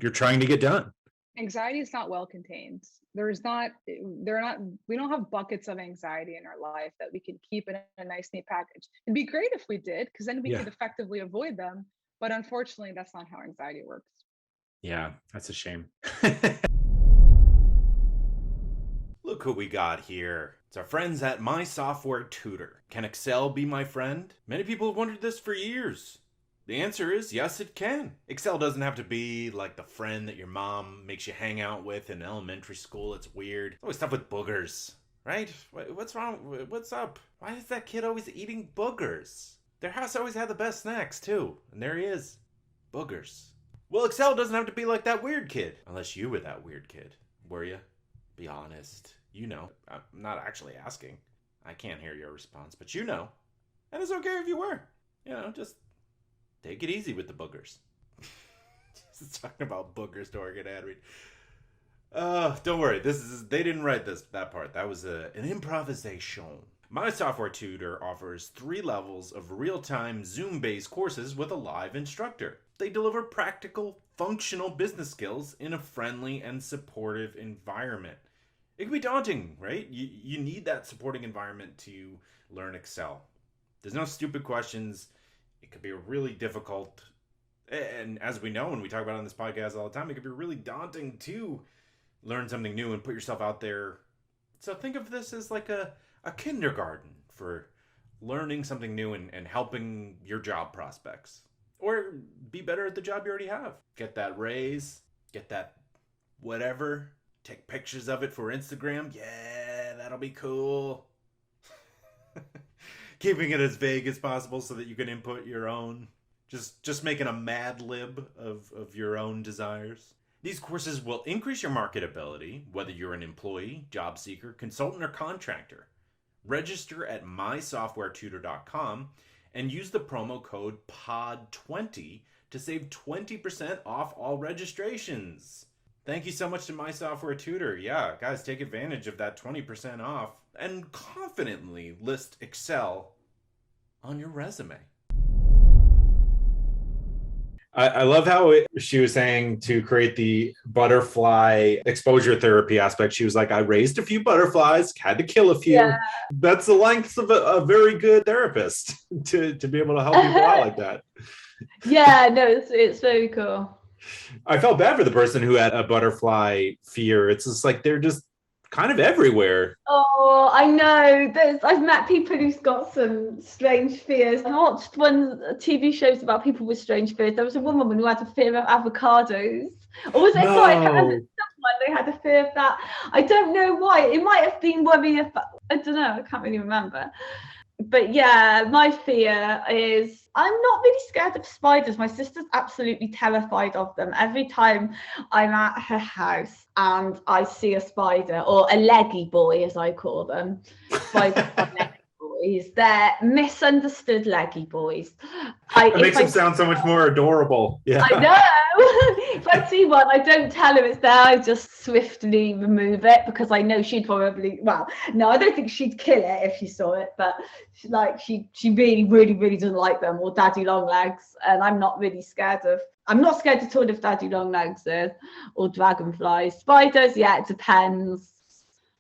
trying to get done. Anxiety is not well contained. We don't have buckets of anxiety in our life that we can keep in a nice, neat package. It'd be great if we did, because then we could effectively avoid them. But unfortunately, that's not how anxiety works. Yeah, that's a shame. Look who we got here. It's our friends at My Software Tutor. Can Excel be my friend? Many people have wondered this for years. The answer is yes, it can. Excel doesn't have to be like the friend that your mom makes you hang out with in elementary school. It's weird. It's always stuff with boogers, right? What's wrong? What's up? Why is that kid always eating boogers? Their house always had the best snacks, too. And there he is. Boogers. Well, Excel doesn't have to be like that weird kid. Unless you were that weird kid. Were you? Be honest. You know. I'm not actually asking. I can't hear your response, but you know. And it's okay if you were. Just take it easy with the boogers. Talking about boogers during an ad read. Don't worry. They didn't write that part. That was an improvisation. My software tutor offers 3 levels of real-time Zoom-based courses with a live instructor. They deliver practical, functional business skills in a friendly and supportive environment. It can be daunting, right? You need that supporting environment to learn Excel. There's no stupid questions. It could be really difficult. And as we know, when we talk about it on this podcast all the time, it can be really daunting to learn something new and put yourself out there. So think of this as like a kindergarten for learning something new and helping your job prospects. Or be better at the job you already have. Get that raise, get that whatever, take pictures of it for Instagram. Yeah, that'll be cool. Keeping it as vague as possible so that you can input your own. Just making a mad lib of your own desires. These courses will increase your marketability, whether you're an employee, job seeker, consultant, or contractor. Register at mysoftwaretutor.com and use the promo code POD20 to save 20% off all registrations. Thank you so much to My Software Tutor. Yeah, guys, take advantage of that 20% off and confidently list Excel on your resume. I love how she was saying to create the butterfly exposure therapy aspect. She was like, I raised a few butterflies, had to kill a few. Yeah. That's the length of a very good therapist to be able to help people out like that. Yeah, no, it's very cool. I felt bad for the person who had a butterfly fear. It's just like they're just kind of everywhere. Oh, I know. I've met people who's got some strange fears. I watched one TV shows about people with strange fears. There was a woman who had a fear of avocados. Or was it someone they had a fear of that? I don't know why. It might have been worrying about, I don't know, I can't really remember. But yeah, my fear is I'm not really scared of spiders. My sister's absolutely terrified of them. Every time I'm at her house and I see a spider, or a leggy boy as I call them, spiders are leggy boys. They're misunderstood leggy boys. It makes them sound so much more adorable. Yeah, I know. If I see one, I don't tell her it's there. I just swiftly remove it because I know she'd probably, well, no, I don't think she'd kill it if she saw it, but she really, really, really doesn't like them, or daddy long legs. And I'm not scared at all of daddy long legs or dragonflies. Spiders, yeah, it depends,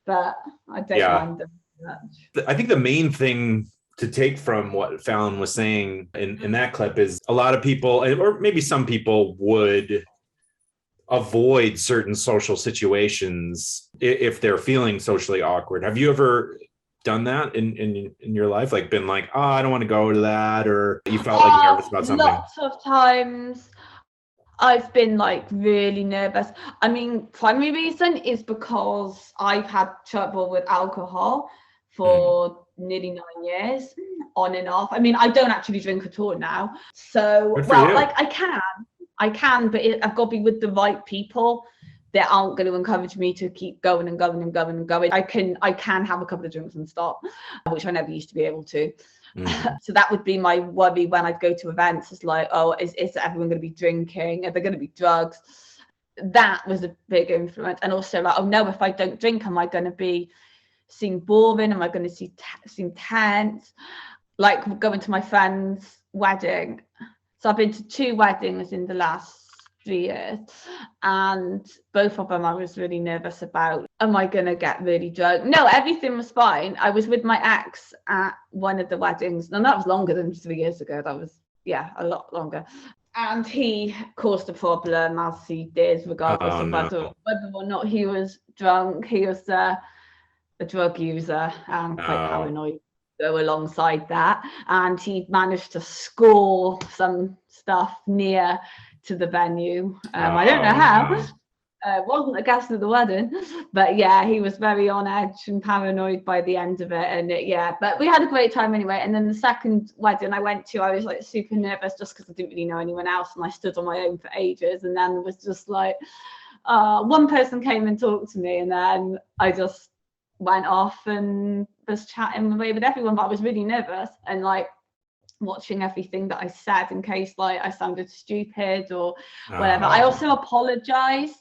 but I don't mind them much. I think the main thing to take from what Fallon was saying in that clip is a lot of people, or maybe some people, would avoid certain social situations if they're feeling socially awkward. Have you ever done that in your life? Like been like, oh, I don't want to go to that, or you felt like nervous about something? Lots of times I've been like really nervous. I mean, primary reason is because I've had trouble with alcohol for nearly 9 years, on and off. I mean, I don't actually drink at all now. So, like I can, but I've got to be with the right people that aren't going to encourage me to keep going and going and going and going. I can have a couple of drinks and stop, which I never used to be able to. So that would be my worry when I'd go to events. It's like, oh, is everyone going to be drinking? Are there going to be drugs? That was a big influence. And also like, oh no, if I don't drink, am I going to be seem boring? Am I going to seem tense? Like going to my friend's wedding. So I've been to 2 weddings in the last 3 years, and both of them I was really nervous about. Am I going to get really drunk? No, everything was fine. I was with my ex at one of the weddings, and that was longer than 3 years ago. That was, a lot longer. And he caused a problem, as he did, regardless of whether or not he was drunk. He was a drug user and quite paranoid go alongside that, and he managed to score some stuff near to the venue. I don't know how. Wasn't a guest of the wedding, but yeah, he was very on edge and paranoid by the end of it. And but we had a great time anyway. And then the second wedding I went to, I was like super nervous just because I didn't really know anyone else, and I stood on my own for ages. And then it was just like one person came and talked to me, and then I just went off and was chatting away with everyone, but I was really nervous. And like watching everything that I said in case like I sounded stupid or whatever. I also apologize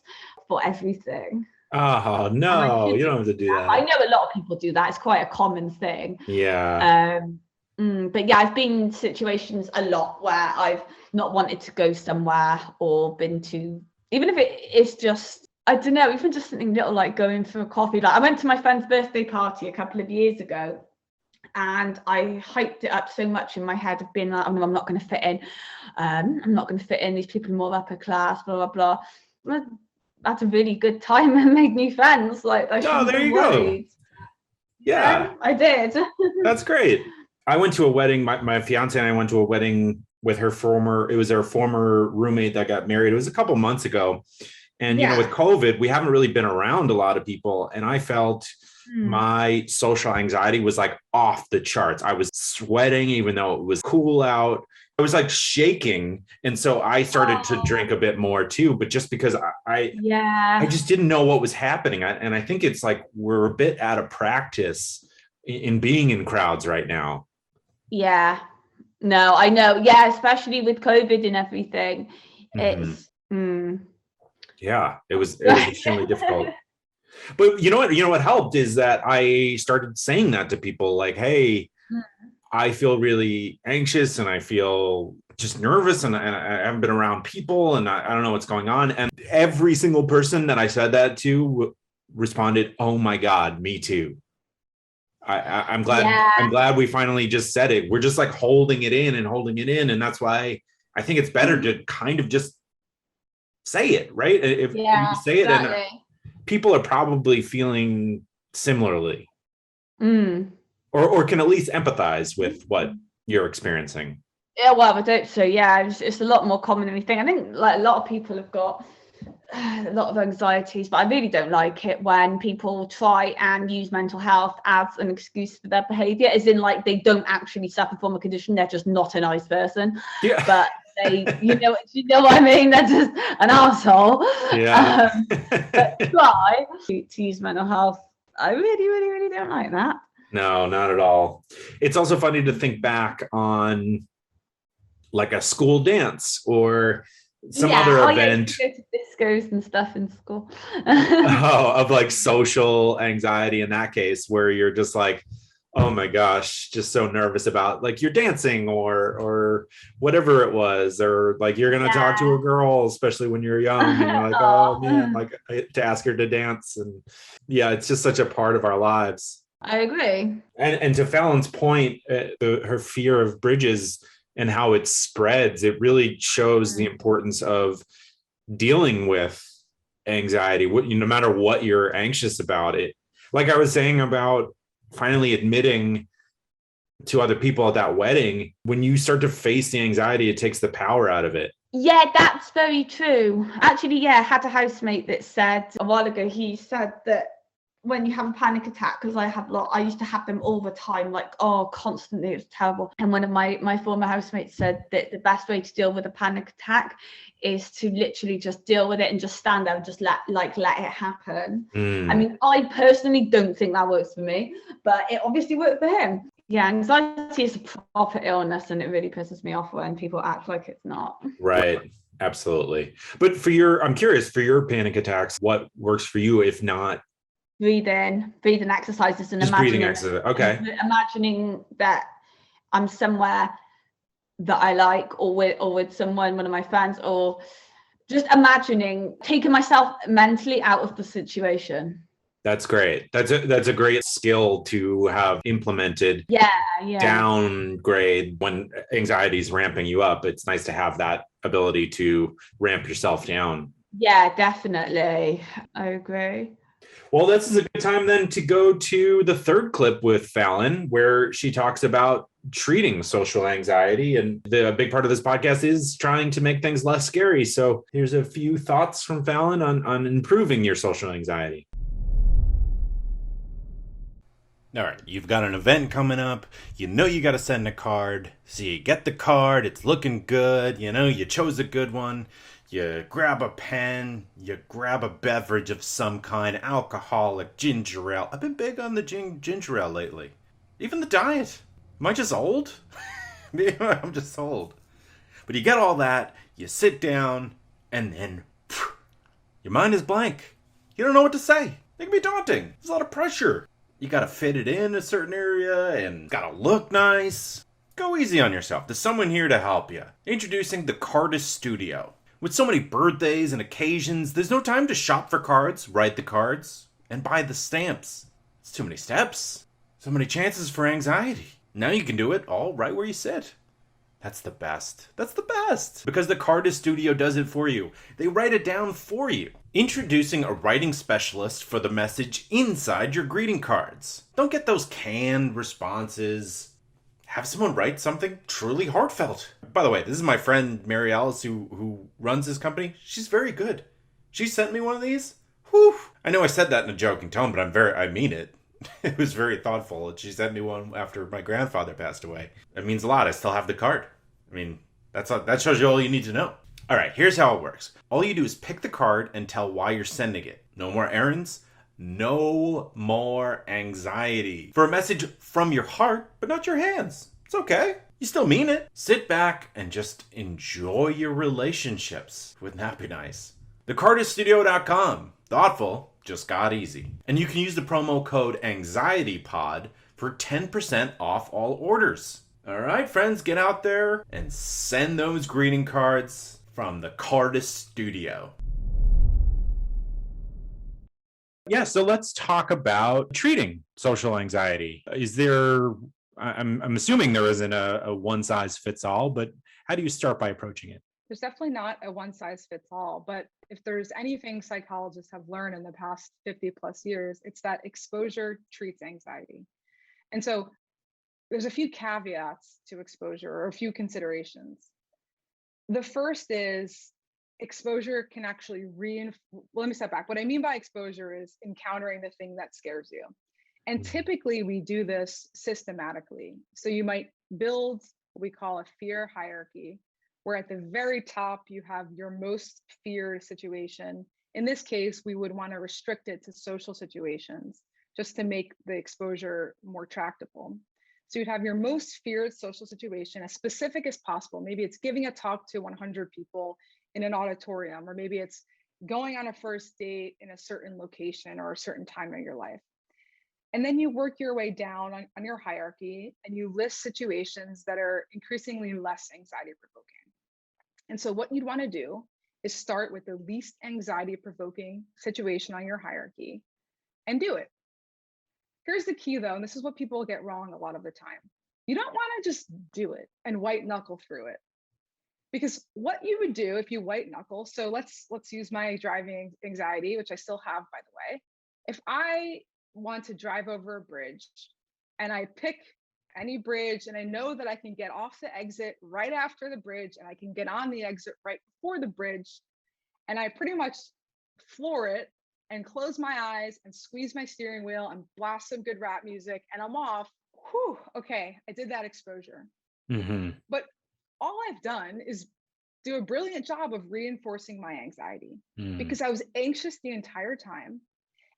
for everything. Oh no, you don't have to do that. I know a lot of people do that. It's quite a common thing. Yeah. But yeah, I've been in situations a lot where I've not wanted to go somewhere or been to, even if it is just, I don't know, even just something little like going for a coffee. Like I went to my friend's birthday party a couple of years ago, and I hyped it up so much in my head of being like, oh, no, I'm not going to fit in. I'm not going to fit in. These people are more upper class, blah, blah, blah. That's a really good time and made new friends. Like, there you go. Yeah, I did. That's great. I went to a wedding. My fiance and I went to a wedding with her former roommate that got married. It was a couple months ago. And, you know, with COVID, we haven't really been around a lot of people. And I felt my social anxiety was like off the charts. I was sweating, even though it was cool out. I was like shaking. And so I started to drink a bit more too, but just because I just didn't know what was happening. And I think it's like, we're a bit out of practice in being in crowds right now. Yeah, no, I know. Yeah, especially with COVID and everything. It's, yeah, it was extremely difficult. But you know what helped is that I started saying that to people like, hey, I feel really anxious and I feel just nervous and I haven't been around people and I don't know what's going on. And every single person that I said that to responded, oh my God, me too. I'm glad. Yeah. I'm glad we finally just said it. We're just like holding it in. And that's why I think it's better to kind of just say it, right? If you say it, and people are probably feeling similarly, or can at least empathize with what you're experiencing. Yeah, well, I don't. So yeah, it's a lot more common than we think. I think like a lot of people have got a lot of anxieties, but I really don't like it when people try and use mental health as an excuse for their behavior, as in like they don't actually suffer from a condition, they're just not a nice person. Yeah. But they, you know what I mean? They're just an asshole. Yeah. But try to use mental health. I really, really, really don't like that. No, not at all. It's also funny to think back on like a school dance or some other event. Yeah, go to discos and stuff in school. Of like social anxiety in that case, where you're just like, oh my gosh, just so nervous about like you're dancing or whatever it was, or like you're gonna talk to a girl, especially when you're young, and you're like, oh man, like to ask her to dance, and it's just such a part of our lives. I agree. And to Fallon's point, her fear of bridges and how it spreads, it really shows the importance of dealing with anxiety, no matter what you're anxious about it. Like I was saying about finally admitting to other people at that wedding, when you start to face the anxiety, it takes the power out of it. Yeah, that's very true. Actually, I had a housemate that said a while ago, he said that when you have a panic attack, because I used to have them all the time, like, constantly, it was terrible. And one of my former housemates said that the best way to deal with a panic attack is to literally just deal with it and just stand there and just let it happen. I mean, I personally don't think that works for me, but it obviously worked for him. Yeah, anxiety is a proper illness, and it really pisses me off when people act like it's not. Right. Absolutely. But I'm curious, for your panic attacks, what works for you, if not breathing exercises, and just breathing exercise. Okay. Imagining that I'm somewhere that I like, or with someone, one of my friends, or just imagining taking myself mentally out of the situation. That's great. That's a great skill to have implemented. Yeah. Downgrade when anxiety is ramping you up. It's nice to have that ability to ramp yourself down. Yeah, definitely. I agree. Well, this is a good time then to go to the third clip with Fallon, where she talks about treating social anxiety. And the big part of this podcast is trying to make things less scary. So here's a few thoughts from Fallon on improving your social anxiety. All right, you've got an event coming up. You know you got to send a card. So you get the card. It's looking good. You know, you chose a good one. You grab a pen, you grab a beverage of some kind, alcoholic, ginger ale. I've been big on the ginger ale lately. Even the diet. Am I just old? I'm just told. But you get all that, you sit down, and then your mind is blank. You don't know what to say. It can be daunting. There's a lot of pressure. You gotta fit it in a certain area and gotta look nice. Go easy on yourself. There's someone here to help you. Introducing the Cardist Studio. With so many birthdays and occasions, there's no time to shop for cards, write the cards, and buy the stamps. It's too many steps. So many chances for anxiety. Now you can do it all right where you sit. That's the best. That's the best. Because the Cardist Studio does it for you. They write it down for you. Introducing a writing specialist for the message inside your greeting cards. Don't get those canned responses. Have someone write something truly heartfelt. By the way, this is my friend Mary Alice who runs this company. She's very good. She sent me one of these. Whew. I know I said that in a joking tone, but I mean it. It was very thoughtful. And she sent me one after my grandfather passed away. It means a lot. I still have the card. I mean, that shows you all you need to know. All right, here's how it works. All you do is pick the card and tell why you're sending it. No more errands. No more anxiety. For a message from your heart, but not your hands. It's okay. You still mean it. Sit back and just enjoy your relationships. Wouldn't that be nice? TheCardistStudio.com. Thoughtful, just got easy. And you can use the promo code AnxietyPod for 10% off all orders. All right, friends, get out there and send those greeting cards from the Cardist Studio. Yeah, so let's talk about treating social anxiety. Is there, I'm assuming there isn't a one size fits all, but how do you start by approaching it? There's definitely not a one size fits all, but if there's anything psychologists have learned in the past 50 plus years, it's that exposure treats anxiety. And so there's a few caveats to exposure or a few considerations. The first is exposure can actually let me step back. What I mean by exposure is encountering the thing that scares you. And typically we do this systematically. So you might build what we call a fear hierarchy, where at the very top you have your most feared situation. In this case, we would want to restrict it to social situations just to make the exposure more tractable. So you'd have your most feared social situation, as specific as possible. Maybe it's giving a talk to 100 people in an auditorium, or maybe it's going on a first date in a certain location or a certain time in your life. And then you work your way down on your hierarchy and you list situations that are increasingly less anxiety provoking. And so what you'd want to do is start with the least anxiety provoking situation on your hierarchy and do it. Here's the key though, and this is what people get wrong a lot of the time. You don't want to just do it and white knuckle through it. Because what you would do if you white knuckle, so let's use my driving anxiety, which I still have, by the way. If I want to drive over a bridge and I pick any bridge and I know that I can get off the exit right after the bridge and I can get on the exit right before the bridge, and I pretty much floor it and close my eyes and squeeze my steering wheel and blast some good rap music and I'm off. Whew, okay, I did that exposure. But all I've done is do a brilliant job of reinforcing my anxiety because I was anxious the entire time.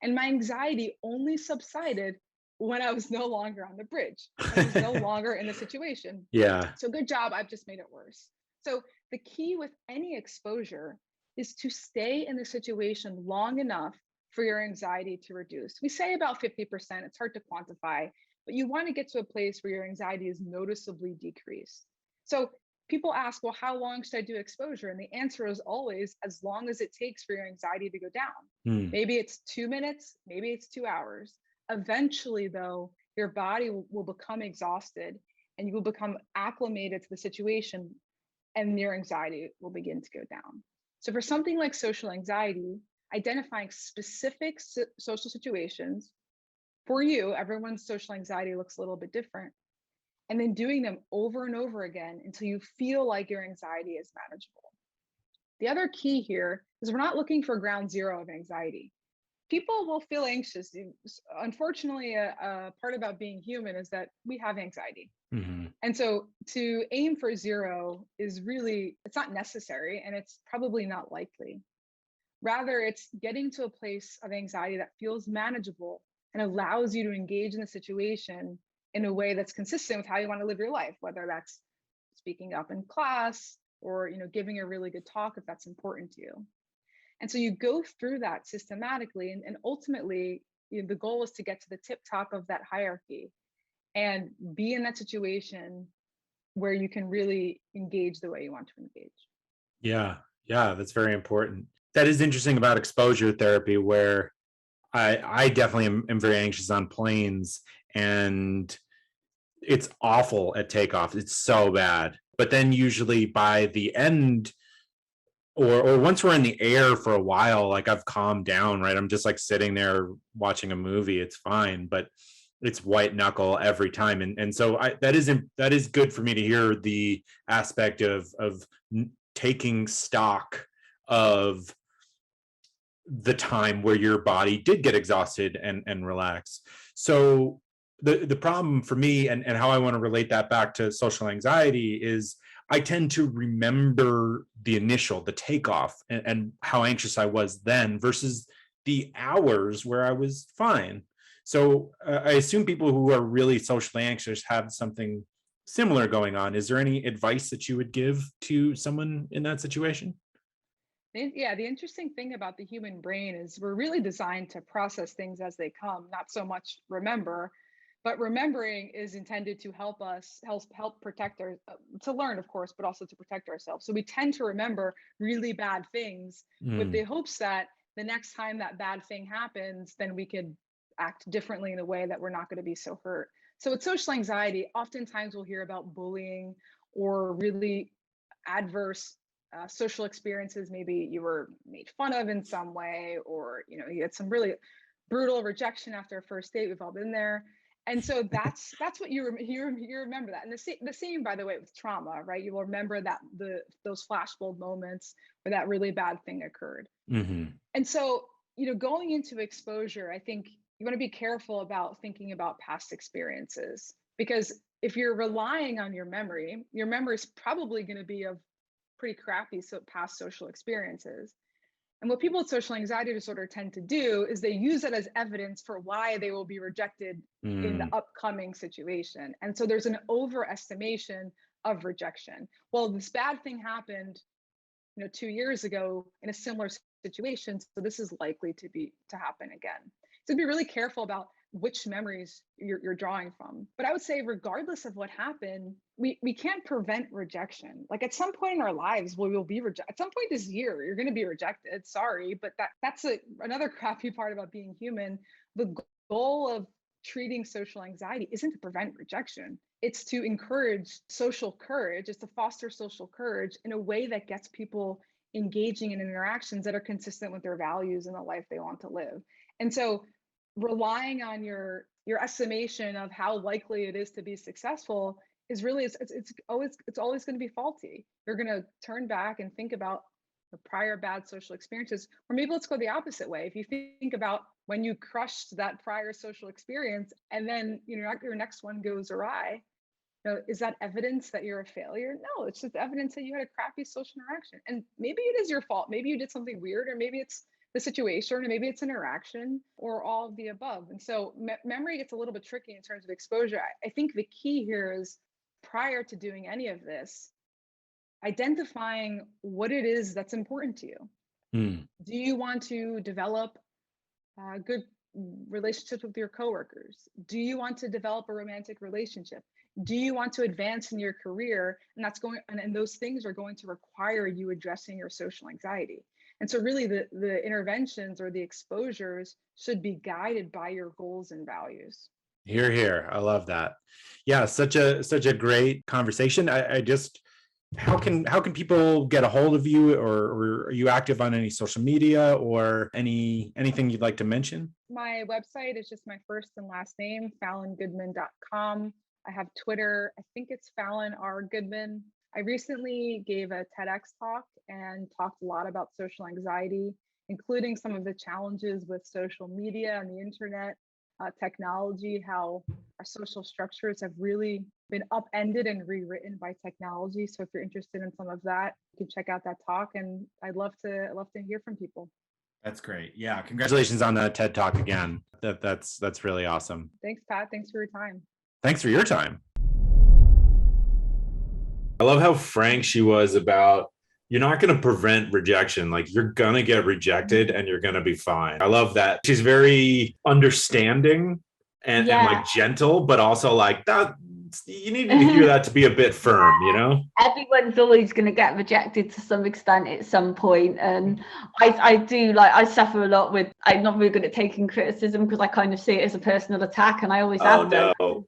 And my anxiety only subsided when I was no longer on the bridge. I was no longer in the situation. Yeah. So good job, I've just made it worse. So the key with any exposure is to stay in the situation long enough for your anxiety to reduce. We say about 50%, it's hard to quantify, but you want to get to a place where your anxiety is noticeably decreased. So people ask, well, how long should I do exposure? And the answer is always as long as it takes for your anxiety to go down. Maybe it's 2 minutes, maybe it's 2 hours. Eventually, though, your body will become exhausted and you will become acclimated to the situation and your anxiety will begin to go down. So for something like social anxiety, identifying specific social situations for you, everyone's social anxiety looks a little bit different, and then doing them over and over again until you feel like your anxiety is manageable. The other key here is we're not looking for ground zero of anxiety. People will feel anxious. Unfortunately, a part about being human is that we have anxiety. And so to aim for zero is really, it's not necessary and it's probably not likely. Rather, it's getting to a place of anxiety that feels manageable and allows you to engage in the situation in a way that's consistent with how you want to live your life, whether that's speaking up in class, or giving a really good talk if that's important to you. And so you go through that systematically, and ultimately the goal is to get to the tip top of that hierarchy and be in that situation where you can really engage the way you want to engage. Yeah, that's very important. That is interesting about exposure therapy, where I definitely am very anxious on planes, and it's awful at takeoff. It's so bad. But then usually by the end, or once we're in the air for a while, like I've calmed down, right? I'm just like sitting there watching a movie. It's fine, but it's white knuckle every time. And so that is good for me to hear the aspect of taking stock of the time where your body did get exhausted and relax. So the problem for me, and how I want to relate that back to social anxiety, is I tend to remember the takeoff, and how anxious I was then versus the hours where I was fine. So I assume people who are really socially anxious have something similar going on. Is there any advice that you would give to someone in that situation? Yeah, the interesting thing about the human brain is we're really designed to process things as they come, not so much remember. But remembering is intended to help us help protect to learn, of course, but also to protect ourselves. So we tend to remember really bad things with the hopes that the next time that bad thing happens, then we could act differently in a way that we're not going to be so hurt. So with social anxiety, oftentimes we'll hear about bullying or really adverse social experiences. Maybe you were made fun of in some way, or you had some really brutal rejection after a first date. We've all been there. And so that's what you remember that. And the same, by the way, with trauma, right? You will remember that those flashbulb moments where that really bad thing occurred. Mm-hmm. And so, going into exposure, I think you want to be careful about thinking about past experiences, because if you're relying on your memory is probably going to be of pretty crappy past social experiences. And what people with social anxiety disorder tend to do is they use it as evidence for why they will be rejected in the upcoming situation. And so there's an overestimation of rejection. Well, this bad thing happened, 2 years ago in a similar situation, so this is likely to happen again. So be really careful about which memories you're drawing from. But I would say, regardless of what happened, we can't prevent rejection. Like at some point in our lives, we will be rejected. At some point this year, you're going to be rejected. Sorry, but that's another crappy part about being human. The goal of treating social anxiety isn't to prevent rejection. It's to encourage social courage. It's to foster social courage in a way that gets people engaging in interactions that are consistent with their values and the life they want to live. And so relying on your estimation of how likely it is to be successful is really it's always going to be faulty. You're going to turn back and think about the prior bad social experiences, or maybe let's go the opposite way. If you think about when you crushed that prior social experience and then your next one goes awry, is that evidence that you're a failure? No, it's just evidence that you had a crappy social interaction. And maybe it is your fault. Maybe you did something weird, or maybe it's the situation, or maybe it's interaction, or all of the above. And so memory gets a little bit tricky in terms of exposure. I think the key here is, prior to doing any of this, identifying what it is that's important to you. Do you want to develop good relationships with your coworkers? Do you want to develop a romantic relationship? Do you want to advance in your career? And those things are going to require you addressing your social anxiety. And so really the interventions or the exposures should be guided by your goals and values. Hear, hear. I love that. Yeah, such a great conversation. I just, how can people get a hold of you, or are you active on any social media, or anything you'd like to mention? My website is just my first and last name, fallongoodman.com. I have Twitter. I think it's Fallon R Goodman. I recently gave a TEDx talk and talked a lot about social anxiety, including some of the challenges with social media and the internet, technology, how our social structures have really been upended and rewritten by technology. So if you're interested in some of that, you can check out that talk, and I'd love to hear from people. That's great. Yeah, Congratulations on that TED Talk again. That's really awesome. Thanks, Pat. Thanks for your time. Thanks for your time. I love how frank she was about, you're not going to prevent rejection. Like, you're going to get rejected and you're going to be fine. I love that. She's very understanding and like gentle, but also like that. You need to hear that to be a bit firm, you know? Everyone's always going to get rejected to some extent at some point. And I do, like, I suffer a lot with, I'm not really good at taking criticism because I kind of see it as a personal attack, and I always have done. No.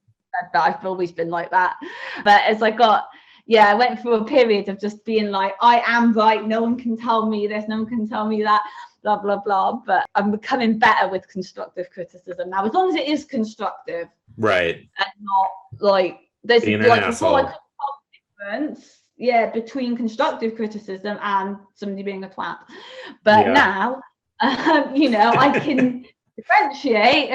But I've always been like that. But as I went through a period of just being like, I am right, no one can tell me this, no one can tell me that, blah, blah, blah. But I'm becoming better with constructive criticism now, as long as it is constructive. Right. And not like, there's being like an before I asshole. couldn't tell the difference, between constructive criticism and somebody being a twat. But now, I can differentiate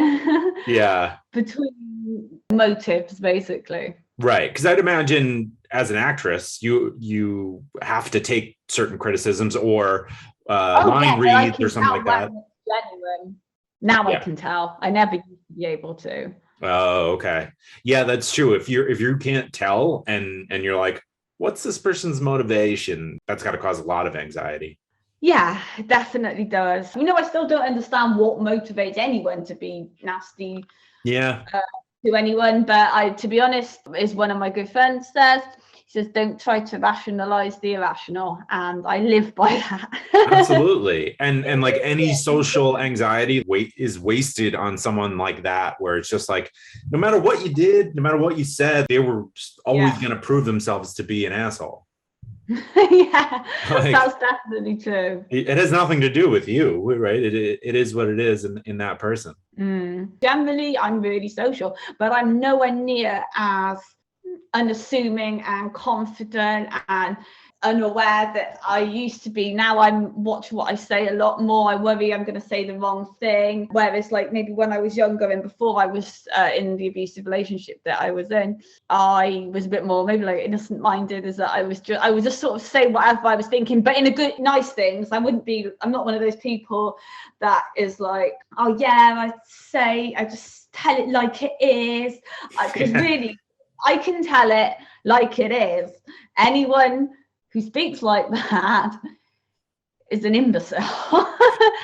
between motives, basically. Right, because I'd imagine as an actress, you have to take certain criticisms or line reads or something like that. Genuine. Now I can tell. I never used to be able to. Oh, okay. Yeah, that's true. If you can't tell and you're like, what's this person's motivation? That's got to cause a lot of anxiety. Yeah, it definitely does. I still don't understand what motivates anyone to be nasty. Yeah. To anyone, but to be honest, as one of my good friends says, he says, don't try to rationalize the irrational, and I live by that. Absolutely. And like any social anxiety is wasted on someone like that, where it's just like, no matter what you did, no matter what you said, they were always going to prove themselves to be an asshole. That's definitely true. It has nothing to do with you, right? It is what it is in that person. Generally, I'm really social, but I'm nowhere near as unassuming and confident and unaware that I used to be. Now I'm watching what I say a lot more. I worry I'm going to say the wrong thing. Whereas like maybe when I was younger and before I was in the abusive relationship that I was in, I was a bit more maybe like innocent minded, as that I would just sort of say whatever I was thinking, but in a good, nice things. I'm not one of those people that is like, oh yeah, I just tell it like it is. Because really, I can tell it like it is. Anyone who speaks like that is an imbecile.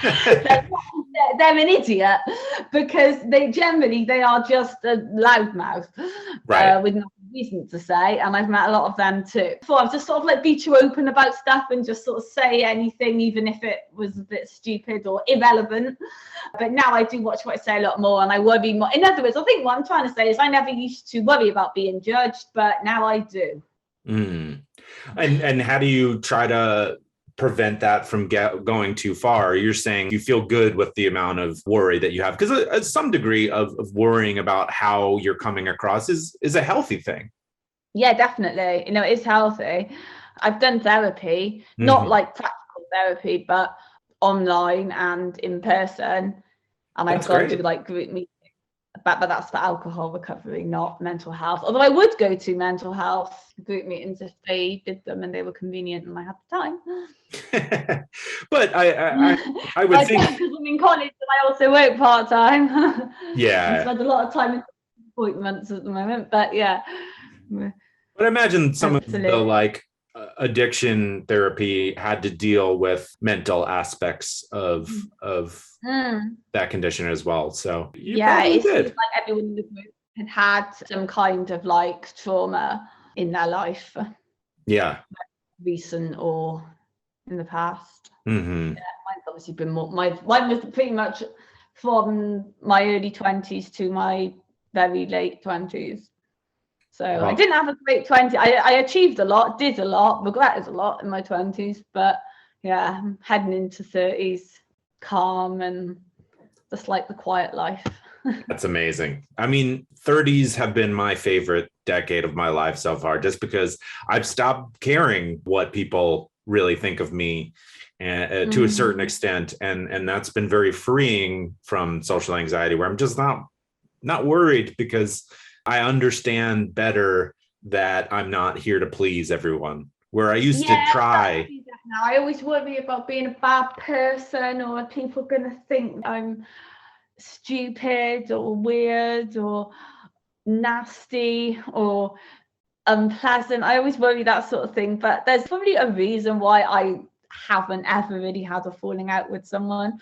They're an idiot, because they are just a loudmouth, right, with no reason to say. And I've met a lot of them too. Before I've just sort of like be too open about stuff and just sort of say anything, even if it was a bit stupid or irrelevant. But now I do watch what I say a lot more, and I worry more. In other words, I think what I'm trying to say is I never used to worry about being judged, but now I do. And how do you try to prevent that from going too far? You're saying you feel good with the amount of worry that you have, because some degree of worrying about how you're coming across is a healthy thing. Yeah, definitely. It's healthy. I've done therapy, not like practical therapy, but online and in person. And I've gone to like group meetings. But that's for alcohol recovery, not mental health. Although I would go to mental health group meetings if they did them and they were convenient and I had the time. But I would think, because I'm in college and I also work part-time. Yeah. I spend a lot of time in appointments at the moment, but yeah. But I imagine some of the like addiction therapy had to deal with mental aspects of that condition as well. So it seems like everyone in the group had some kind of like trauma in their life. Yeah. Recent or in the past. Mine's obviously been more. Mine was pretty much from my early 20s to my very late 20s. So I didn't have a great 20s. I achieved a lot, did a lot, regretted a lot in my 20s, but yeah, I'm heading into 30s, calm and just like the quiet life. That's amazing. I mean, 30s have been my favorite decade of my life so far, just because I've stopped caring what people really think of me to a certain extent. And that's been very freeing from social anxiety, where I'm just not worried, because I understand better that I'm not here to please everyone, where I used to try. Now I always worry about being a bad person, or are people going to think I'm stupid or weird or nasty, or unpleasant. I always worry that sort of thing, but there's probably a reason why I haven't ever really had a falling out with someone,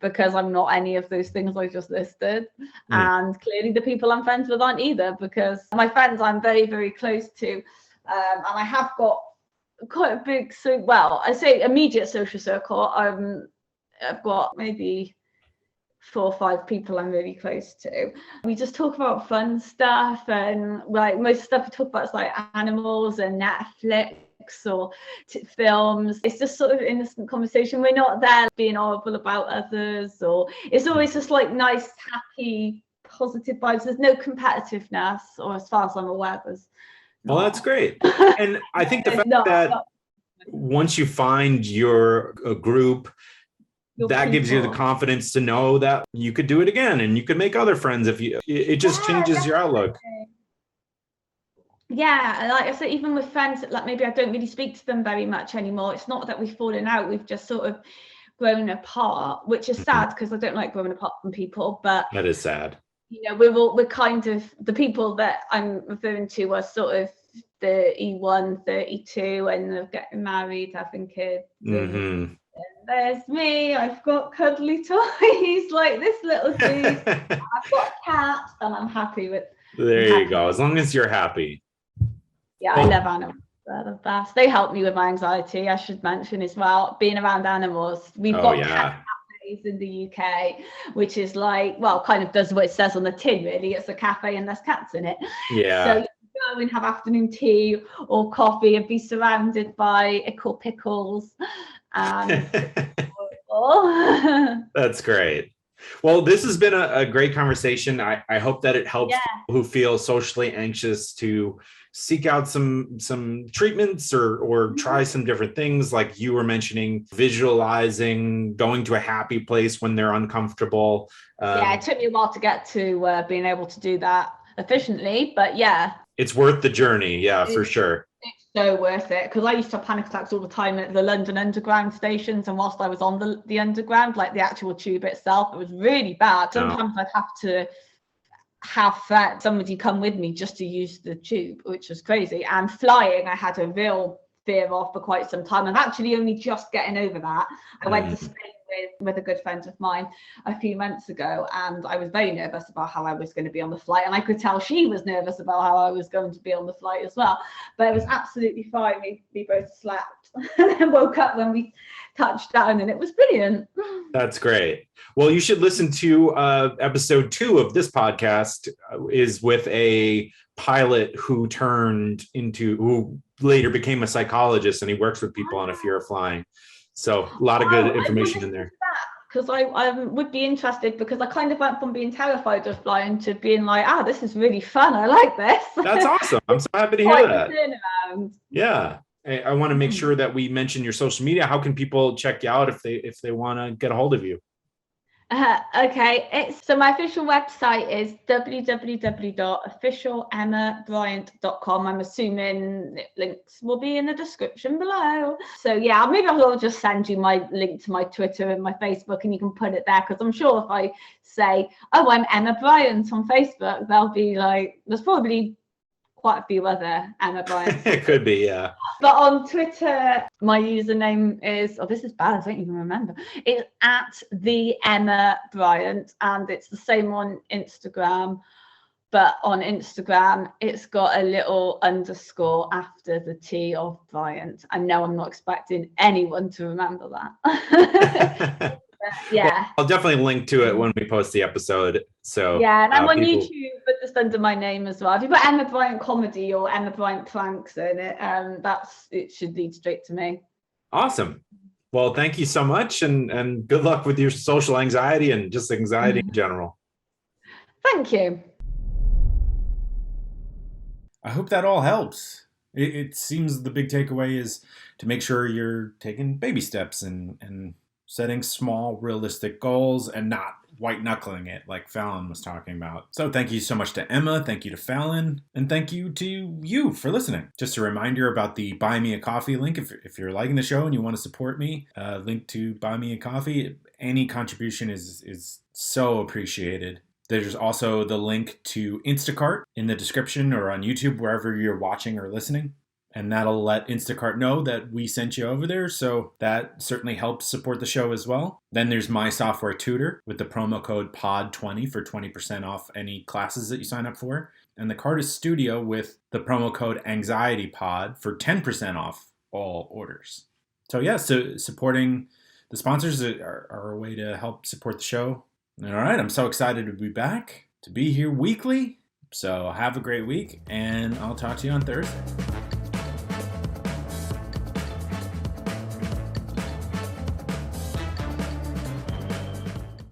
because I'm not any of those things I just listed. And clearly the people I'm friends with aren't either, because my friends I'm very, very close to, and I have got quite a big, I say immediate social circle. I've got maybe 4 or 5 people I'm really close to. We just talk about fun stuff, and like most stuff we talk about is like animals and Netflix or films. It's just sort of innocent conversation. We're not there being horrible about others, or it's always just like nice, happy, positive vibes. There's no competitiveness, or as far as I'm aware, there's Well, that's great. And I think the fact that once you find your group, that gives you the confidence to know that you could do it again and you could make other friends if you, it just changes your outlook. Yeah, and like I said, even with friends that like maybe I don't really speak to them very much anymore. It's not that we've fallen out, we've just sort of grown apart, which is sad because I don't like growing apart from people. But that is sad. You know, we're kind of, the people that I'm referring to are sort of 31, 32, and they're getting married, having kids. And there's me, I've got cuddly toys like this little dude. I've got cats, and I'm happy with. There you go. As long as you're happy. Yeah, I love animals. They're the best. They help me with my anxiety, I should mention as well. Being around animals. We've got cat cafes in the UK, which is like, well, kind of does what it says on the tin, really. It's a cafe and there's cats in it. Yeah. So you can go and have afternoon tea or coffee and be surrounded by ickle pickles. And that's great. Well, this has been a great conversation. I hope that it helps people who feel socially anxious to seek out some treatments or try some different things, like you were mentioning, visualizing, going to a happy place when they're uncomfortable. It took me a while to get to being able to do that efficiently, but it's worth the journey. For sure. It's so worth it, because I used to have panic attacks all the time at the London Underground stations, and whilst I was on the Underground, like the actual tube itself, it was really bad. Sometimes I'd have to have somebody come with me just to use the tube, which was crazy. And flying, I had a real fear of for quite some time. I'm actually only just getting over that. I went to Spain with a good friend of mine a few months ago, and I was very nervous about how I was going to be on the flight, and I could tell she was nervous about how I was going to be on the flight as well, but it was absolutely fine. We both slept and then woke up when we touched down, and it was brilliant. That's great. Well, you should listen to episode 2 of this podcast, is with a pilot who later became a psychologist, and he works with people on a fear of flying. So a lot of good information in there. Because I would be interested, because I kind of went from being terrified of flying to being like, this is really fun. I like this. That's awesome. I'm so happy to hear that. Yeah. I want to make sure that we mention your social media. How can people check you out if they want to get a hold of you? Okay, so my official website is www.officialemmabryant.com. I'm assuming links will be in the description below. So maybe I'll just send you my link to my Twitter and my Facebook, and you can put it there, because I'm sure if I say, I'm Emma Bryant on Facebook, they'll be like, there's probably quite a few other Emma Bryant. It could be, yeah. But on Twitter, my username is, this is bad, I don't even remember. It's at the Emma Bryant, and it's the same on Instagram. But on Instagram, it's got a little underscore after the T of Bryant. And no, I'm not expecting anyone to remember that. Well, I'll definitely link to it when we post the episode. So and I'm on YouTube, but just under my name as well. If you put Emma Bryant comedy or Emma Bryant pranks in it, it should lead straight to me. Awesome. Well, thank you so much, and good luck with your social anxiety and just anxiety in general. Thank you. I hope that all helps. It seems the big takeaway is to make sure you're taking baby steps and setting small, realistic goals and not white knuckling it like Fallon was talking about. So thank you so much to Emma, thank you to Fallon, and thank you to you for listening. Just a reminder about the Buy Me a Coffee link. If you're liking the show and you want to support me, link to Buy Me a Coffee. Any contribution is so appreciated. There's also the link to Instacart in the description or on YouTube, wherever you're watching or listening. And that'll let Instacart know that we sent you over there. So that certainly helps support the show as well. Then there's My Software Tutor with the promo code POD20 for 20% off any classes that you sign up for. And the Cardist Studio with the promo code AnxietyPod for 10% off all orders. So yeah, so supporting the sponsors are a way to help support the show. All right, I'm so excited to be back, to be here weekly. So have a great week, and I'll talk to you on Thursday.